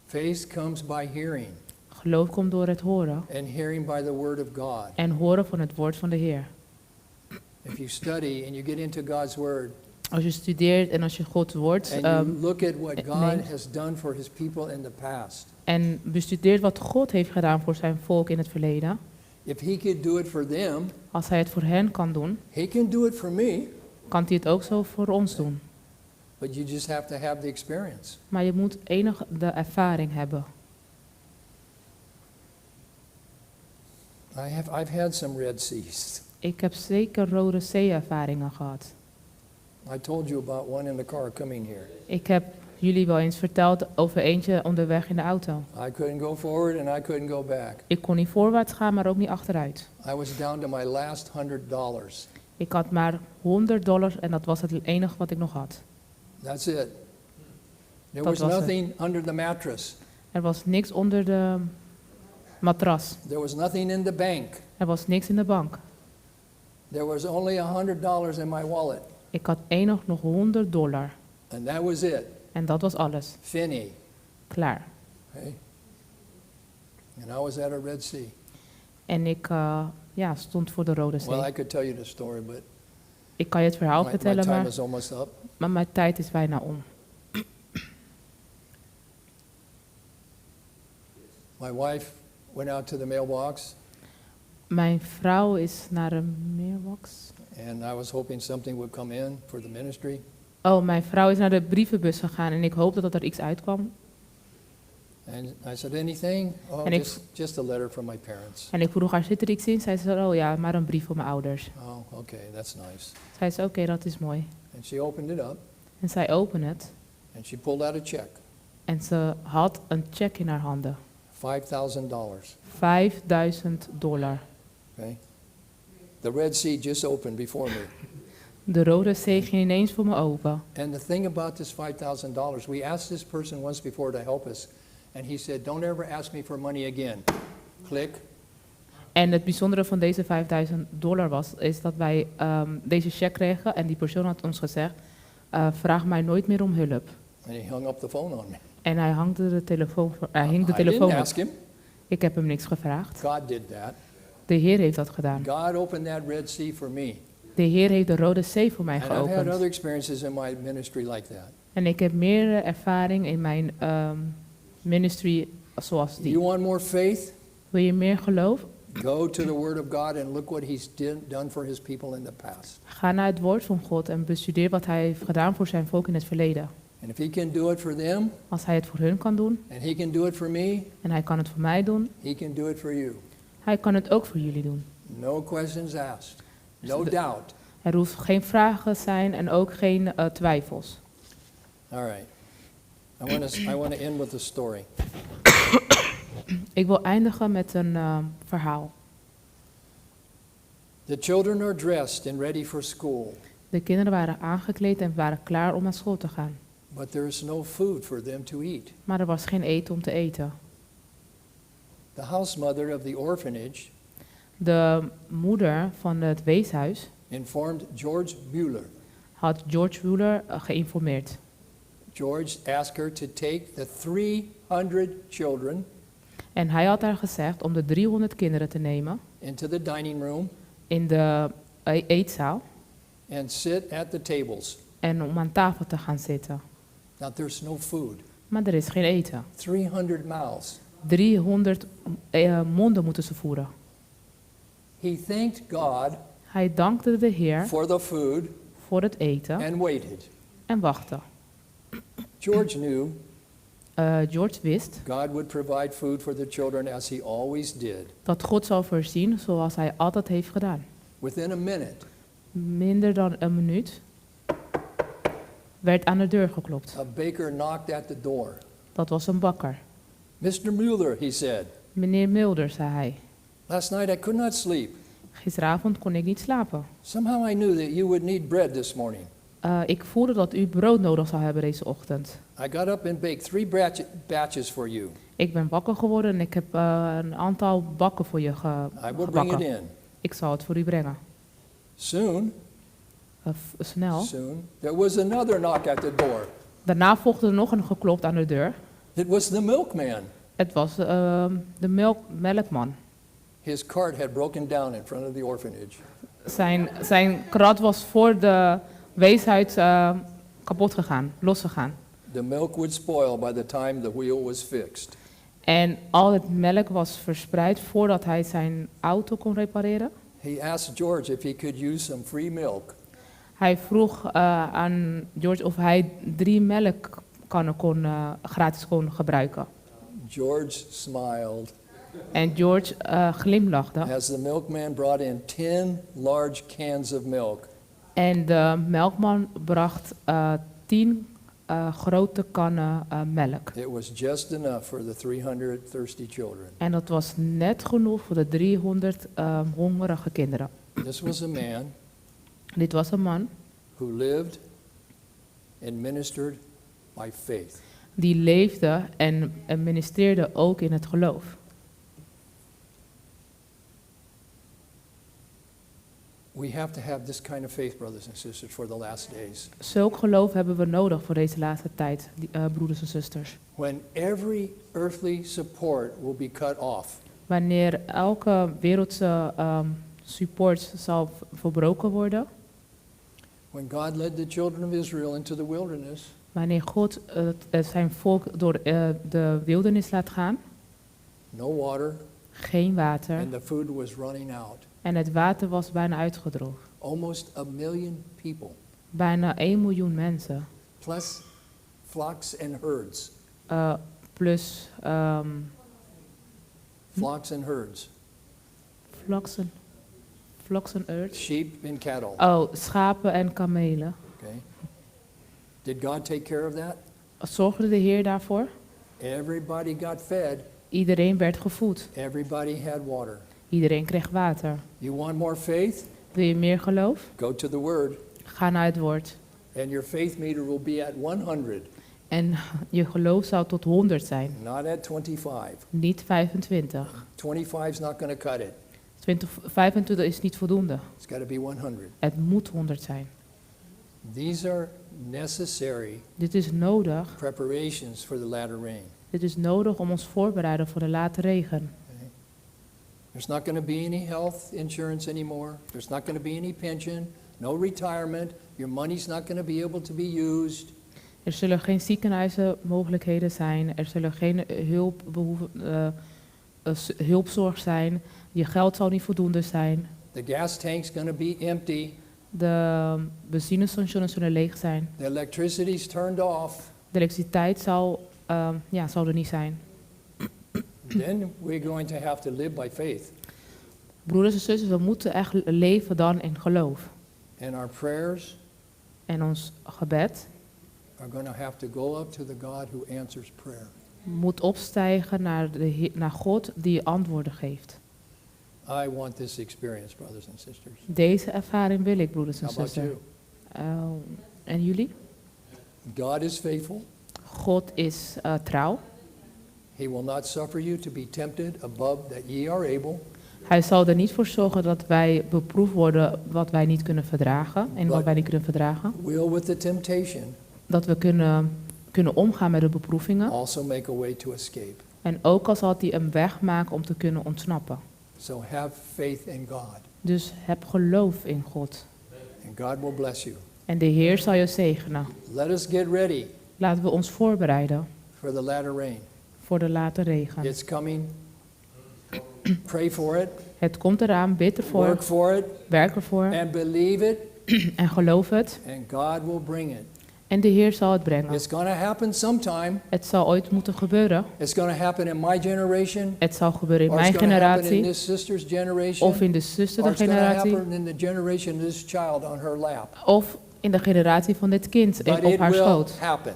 Faith comes by hearing, Geloof komt door het horen and hearing by the word of God. en horen van het woord van de Heer. If you study and you get into God's word, Als je studeert en als je Gods woord and you look at what God neemt. has done for his people in the past, en bestudeert wat God heeft gedaan voor zijn volk in het verleden, if he could do it for them, als hij het voor hen kan doen, he can do it for me, kan hij het ook zo voor ons doen. but you just have to have the experience. Maar je moet de ervaring hebben. I've had some Red Seas. Ik heb zeker Rode Zee-ervaringen gehad. I told you about one in the car coming here. Ik heb jullie wel eens verteld over eentje onderweg in de auto. I couldn't go forward and I couldn't go back. Ik kon niet voorwaarts gaan, maar ook niet achteruit. I was down to my last $100. Ik had maar $100 en dat was het enige wat ik nog had. That's it. There Dat was was het. nothing under the mattress. Er was niks onder de matras. There was nothing in the bank. Er was niks in de bank. There was only $100 in my wallet. Ik had enig nog $100 And that was it. en dat was alles. Finney. Klaar. Okay? And I was at a Red Sea. En ik stond voor de Rode Well, I Zee. could tell you the story, but Ik kan je het verhaal my vertellen, time maar, is almost up. maar mijn tijd is bijna om. My wife went out to the mailbox, Mijn vrouw is naar een mailbox. and I was hoping something would come in for the ministry. Oh, mijn vrouw is naar de brievenbus gegaan en ik hoopte dat er iets uitkwam. And I said, anything? Oh, And just a letter from my parents. En ik vroeg haar, zit er iets in? Zij zei, oh ja, maar een brief voor mijn ouders. Oh, okay, that's nice. Zij zei, oké, dat is mooi. And she opened it up, En zij opende het and she pulled out a check, en ze had een check in haar handen. $5,000. $5.000. Okay? The Red Sea just opened before me. De Rode Zee ging ineens voor me open. And the thing about this $5,000, we asked this person once before to help us, and he said, don't ever ask me for money again. Click. En het bijzondere van deze $5.000 is dat wij deze check kregen en die persoon had ons gezegd, vraag mij nooit meer om hulp. And he hung up the phone on me. En hij hing de I telefoon didn't op. ask him. Ik heb hem niks gevraagd. God did that. De Heer heeft dat gedaan. God opened that Red Sea for me. De Heer heeft de Rode Zee voor mij And I've had other geopend. experiences in my ministry like that. En ik heb meer ervaring in mijn ministry zoals You die. want more faith? Wil je meer geloof? Go to the Word of God and look what He's done for His people in the past. Ga naar het woord van God en bestudeer wat hij heeft gedaan voor zijn volk in het verleden. And if He can do it for them, Als hij het voor hun kan doen and He can do it for me, en hij kan het voor mij doen, He can do it for you. hij kan het ook voor jullie doen. No questions asked. No So the- doubt. Er hoeft geen vragen te zijn en ook geen twijfels. All right. I want to end with a story. Ik wil eindigen met een verhaal. The children are dressed and ready for school, De kinderen waren aangekleed en waren klaar om naar school te gaan. but there is no food for them to eat. Maar er was geen eten om te eten. The house mother of the orphanage De moeder van het weeshuis informed George Mueller. had George Mueller geïnformeerd. George asked her to take the 300 children En hij had haar gezegd om de 300 kinderen te nemen into the dining room in de eetzaal and sit at the tables. en om aan tafel te gaan zitten. Now there's no food. Maar er is geen eten. 300 mouths. 300 monden moeten ze voeren. He thanked God Hij dankte de Heer for the food voor het eten and waited. en wachtte. George knew George wist God would provide food for the children as he always did. dat God zou voorzien zoals hij altijd heeft gedaan. Within a minute, Minder dan een minuut werd aan de deur geklopt. a baker knocked at the door. Dat was een bakker. Mr. Mueller, he said, Meneer Mulder, zei hij. last night I could not sleep. Gisteravond kon ik niet slapen. Somehow I knew that you would need bread this morning. Ik voelde dat u brood nodig zou hebben deze ochtend. I got up and baked 3 batches for you. Ik ben wakker geworden en ik heb een aantal bakken voor je I will bring it gebakken. in. Ik zal het voor u brengen. Soon, Snel. there was another knock at the door. Daarna volgde er nog een geklopt aan de deur. It was the milkman. Het was de melkman. His cart had broken down in front of the orphanage. Zijn krat was voor de weeshuis kapot gegaan, losgegaan. The milk would spoil by the time the wheel was fixed. En al het melk was verspreid voordat hij zijn auto kon repareren. He asked George if he could use some free milk. Hij vroeg aan George of hij 3 melkkannen gratis kon gebruiken. George smiled. En George glimlachte. as the milkman brought in 10 large cans of milk. En de melkman bracht 10 grote kannen melk. It was just enough for the 300 thirsty children. En dat was net genoeg voor de 300 hongerige kinderen. This was a man Dit was een man who lived and ministered by faith. die leefde en ministreerde ook in het geloof. We have to have this kind of faith, brothers and sisters, for the last days. Zulk geloof hebben we nodig voor deze laatste tijd, broeders en zusters. When every earthly support will be cut off, Wanneer elke wereldse support zal verbroken worden, when God led the children of Israel into the wilderness, wanneer God zijn volk door de wildernis laat gaan, no water, geen water and the food was running out. en het water was bijna uitgedroogd. Almost 1 million people, Bijna 1 miljoen mensen, plus flocks and herds. plus Flocks and herds. flocks and herds. Sheep and cattle. Oh, schapen en kamelen. Okay. Did God take care of that? Zorgde de Heer daarvoor? Everybody got fed. Iedereen werd gevoed. Everybody had water. Iedereen kreeg water. You want more faith? Wil je meer geloof? Go to the Word. Ga naar het woord. And your faith meter will be at 100, En je geloof zou tot 100 zijn, not at 25. niet 25. 25 is not going to cut it. 25 is niet voldoende. It's got to be 100. Het moet 100 zijn. These are necessary Dit is nodig. preparations for the latter rain. Dit is nodig om ons voor te bereiden voor de late regen. Okay? There's not going to be any health insurance anymore. There's not going to be any pension, no retirement. Your money's not going to be able to be used. Er zullen geen ziekenhuizenmogelijkheden zijn. Er zullen geen hulpzorg zijn. Je geld zal niet voldoende zijn. The gas tank's going to be empty. De benzinestations zullen leeg zijn. The electricity's turned off. De elektriciteit zal er niet zijn. Then we're going to have to live by faith. Broeders en zusters, we moeten echt leven dan in geloof. And our prayers En ons gebed are going to have to go up to the God who answers prayer. moet opstijgen naar God die antwoorden geeft. I want this experience, brothers and sisters. Deze ervaring wil ik, broeders en How about zusters. you? En jullie? God is faithful. God is trouw. He will not suffer you to be tempted above that ye are able. Hij zal er niet voor zorgen dat wij beproefd worden wat wij niet kunnen verdragen. En wat wij niet kunnen verdragen. Will with the temptation Dat we kunnen omgaan met de beproevingen. also make a way to escape. En ook al zal hij een weg maken om te kunnen ontsnappen. So have faith in God, Dus heb geloof in God. and God will bless you. En de Heer zal je zegenen. Let us get ready Laten we ons voorbereiden for the latter rain. voor de late regen. It's coming. Pray for it. Het komt eraan, bid ervoor, Work for it. werk ervoor And believe it. en geloof het. And God will bring it. En de Heer zal het brengen. It's going to happen sometime. Het zal ooit moeten gebeuren. It's going to happen in my generation. Het zal gebeuren in Or it's mijn going to happen in generatie this sister's generation. of in de Or zusterige it's going to generatie happen in the generation of this child on her lap. of in de generatie van dit kind But op it haar will schoot. happen.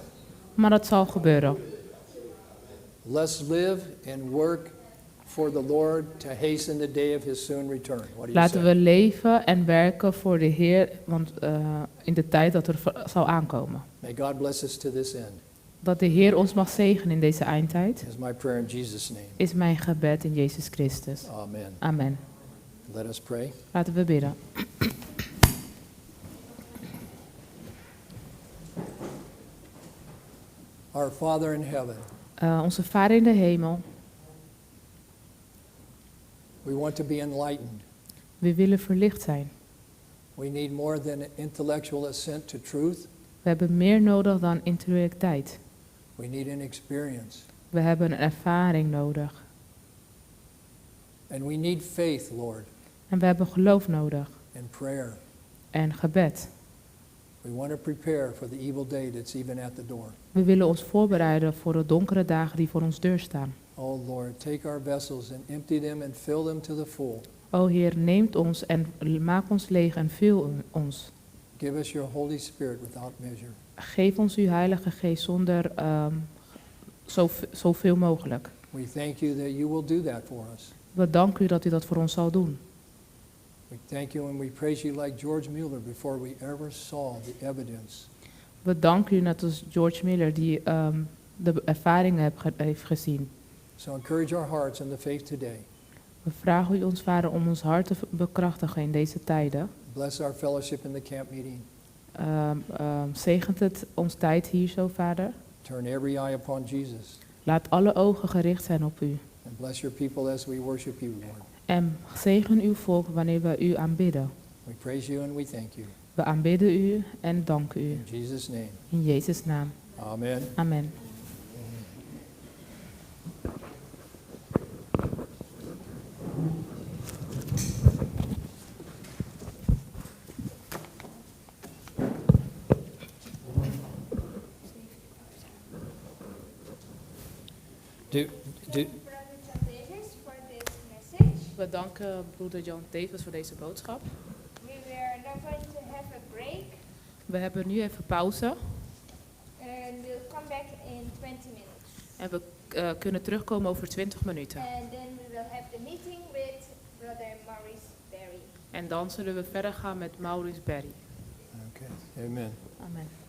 Maar dat zal gebeuren. Let's live and work for the Lord to hasten the day of his soon return. What do you Laten say? we leven en werken voor de Heer, want in de tijd dat er zal aankomen. May God bless us to this end. Dat de Heer ons mag zegenen in deze eindtijd, Is my prayer in Jesus' name. is mijn gebed in Jezus Christus. Amen. Amen. Let us pray. Laten we bidden. Our Father in heaven, Onze Vader in de hemel, we want to be enlightened. we willen verlicht zijn. We need more than intellectual assent to truth. We hebben meer nodig dan intellectualiteit. We need an experience. We hebben een ervaring nodig. And we need faith, Lord, En we hebben geloof nodig. and prayer. En gebed. We want to prepare for the evil day that's even at the door. We willen ons voorbereiden voor de donkere dagen die voor ons deur staan. Oh Lord, take our vessels and empty them and fill them to the full. O Heer, neemt ons en maak ons leeg en vul ons. Give us your Holy Spirit without measure. Geef ons uw Heilige Geest zonder zoveel mogelijk. We thank you that you will do that for us. We danken u dat u dat voor ons zal doen. We thank you and we praise you like George Mueller before we ever saw the evidence. We danken u net als George Miller die de ervaringen heeft gezien. So encourage our hearts in the faith today. We vragen u ons, Vader, om ons hart te bekrachtigen in deze tijden. Bless our fellowship in the camp meeting. Zegent het ons tijd hier zo, Vader. Turn every eye upon Jesus. Laat alle ogen gericht zijn op u. And bless your people as we worship you, Lord. En zegen uw volk wanneer we u aanbidden. We praise you and we thank you. We aanbidden u en danken u. In Jesus' name. In Jezus' naam. Amen. Amen. We danken broeder John Davis voor deze boodschap. We are now going to have a break We hebben nu even pauze and we'll come back in 20 minutes. en we kunnen terugkomen over 20 minuten. And then we will have the meeting with Brother Maurice Berry. En dan zullen we verder gaan met Maurice Berry. Okay. Amen. Amen.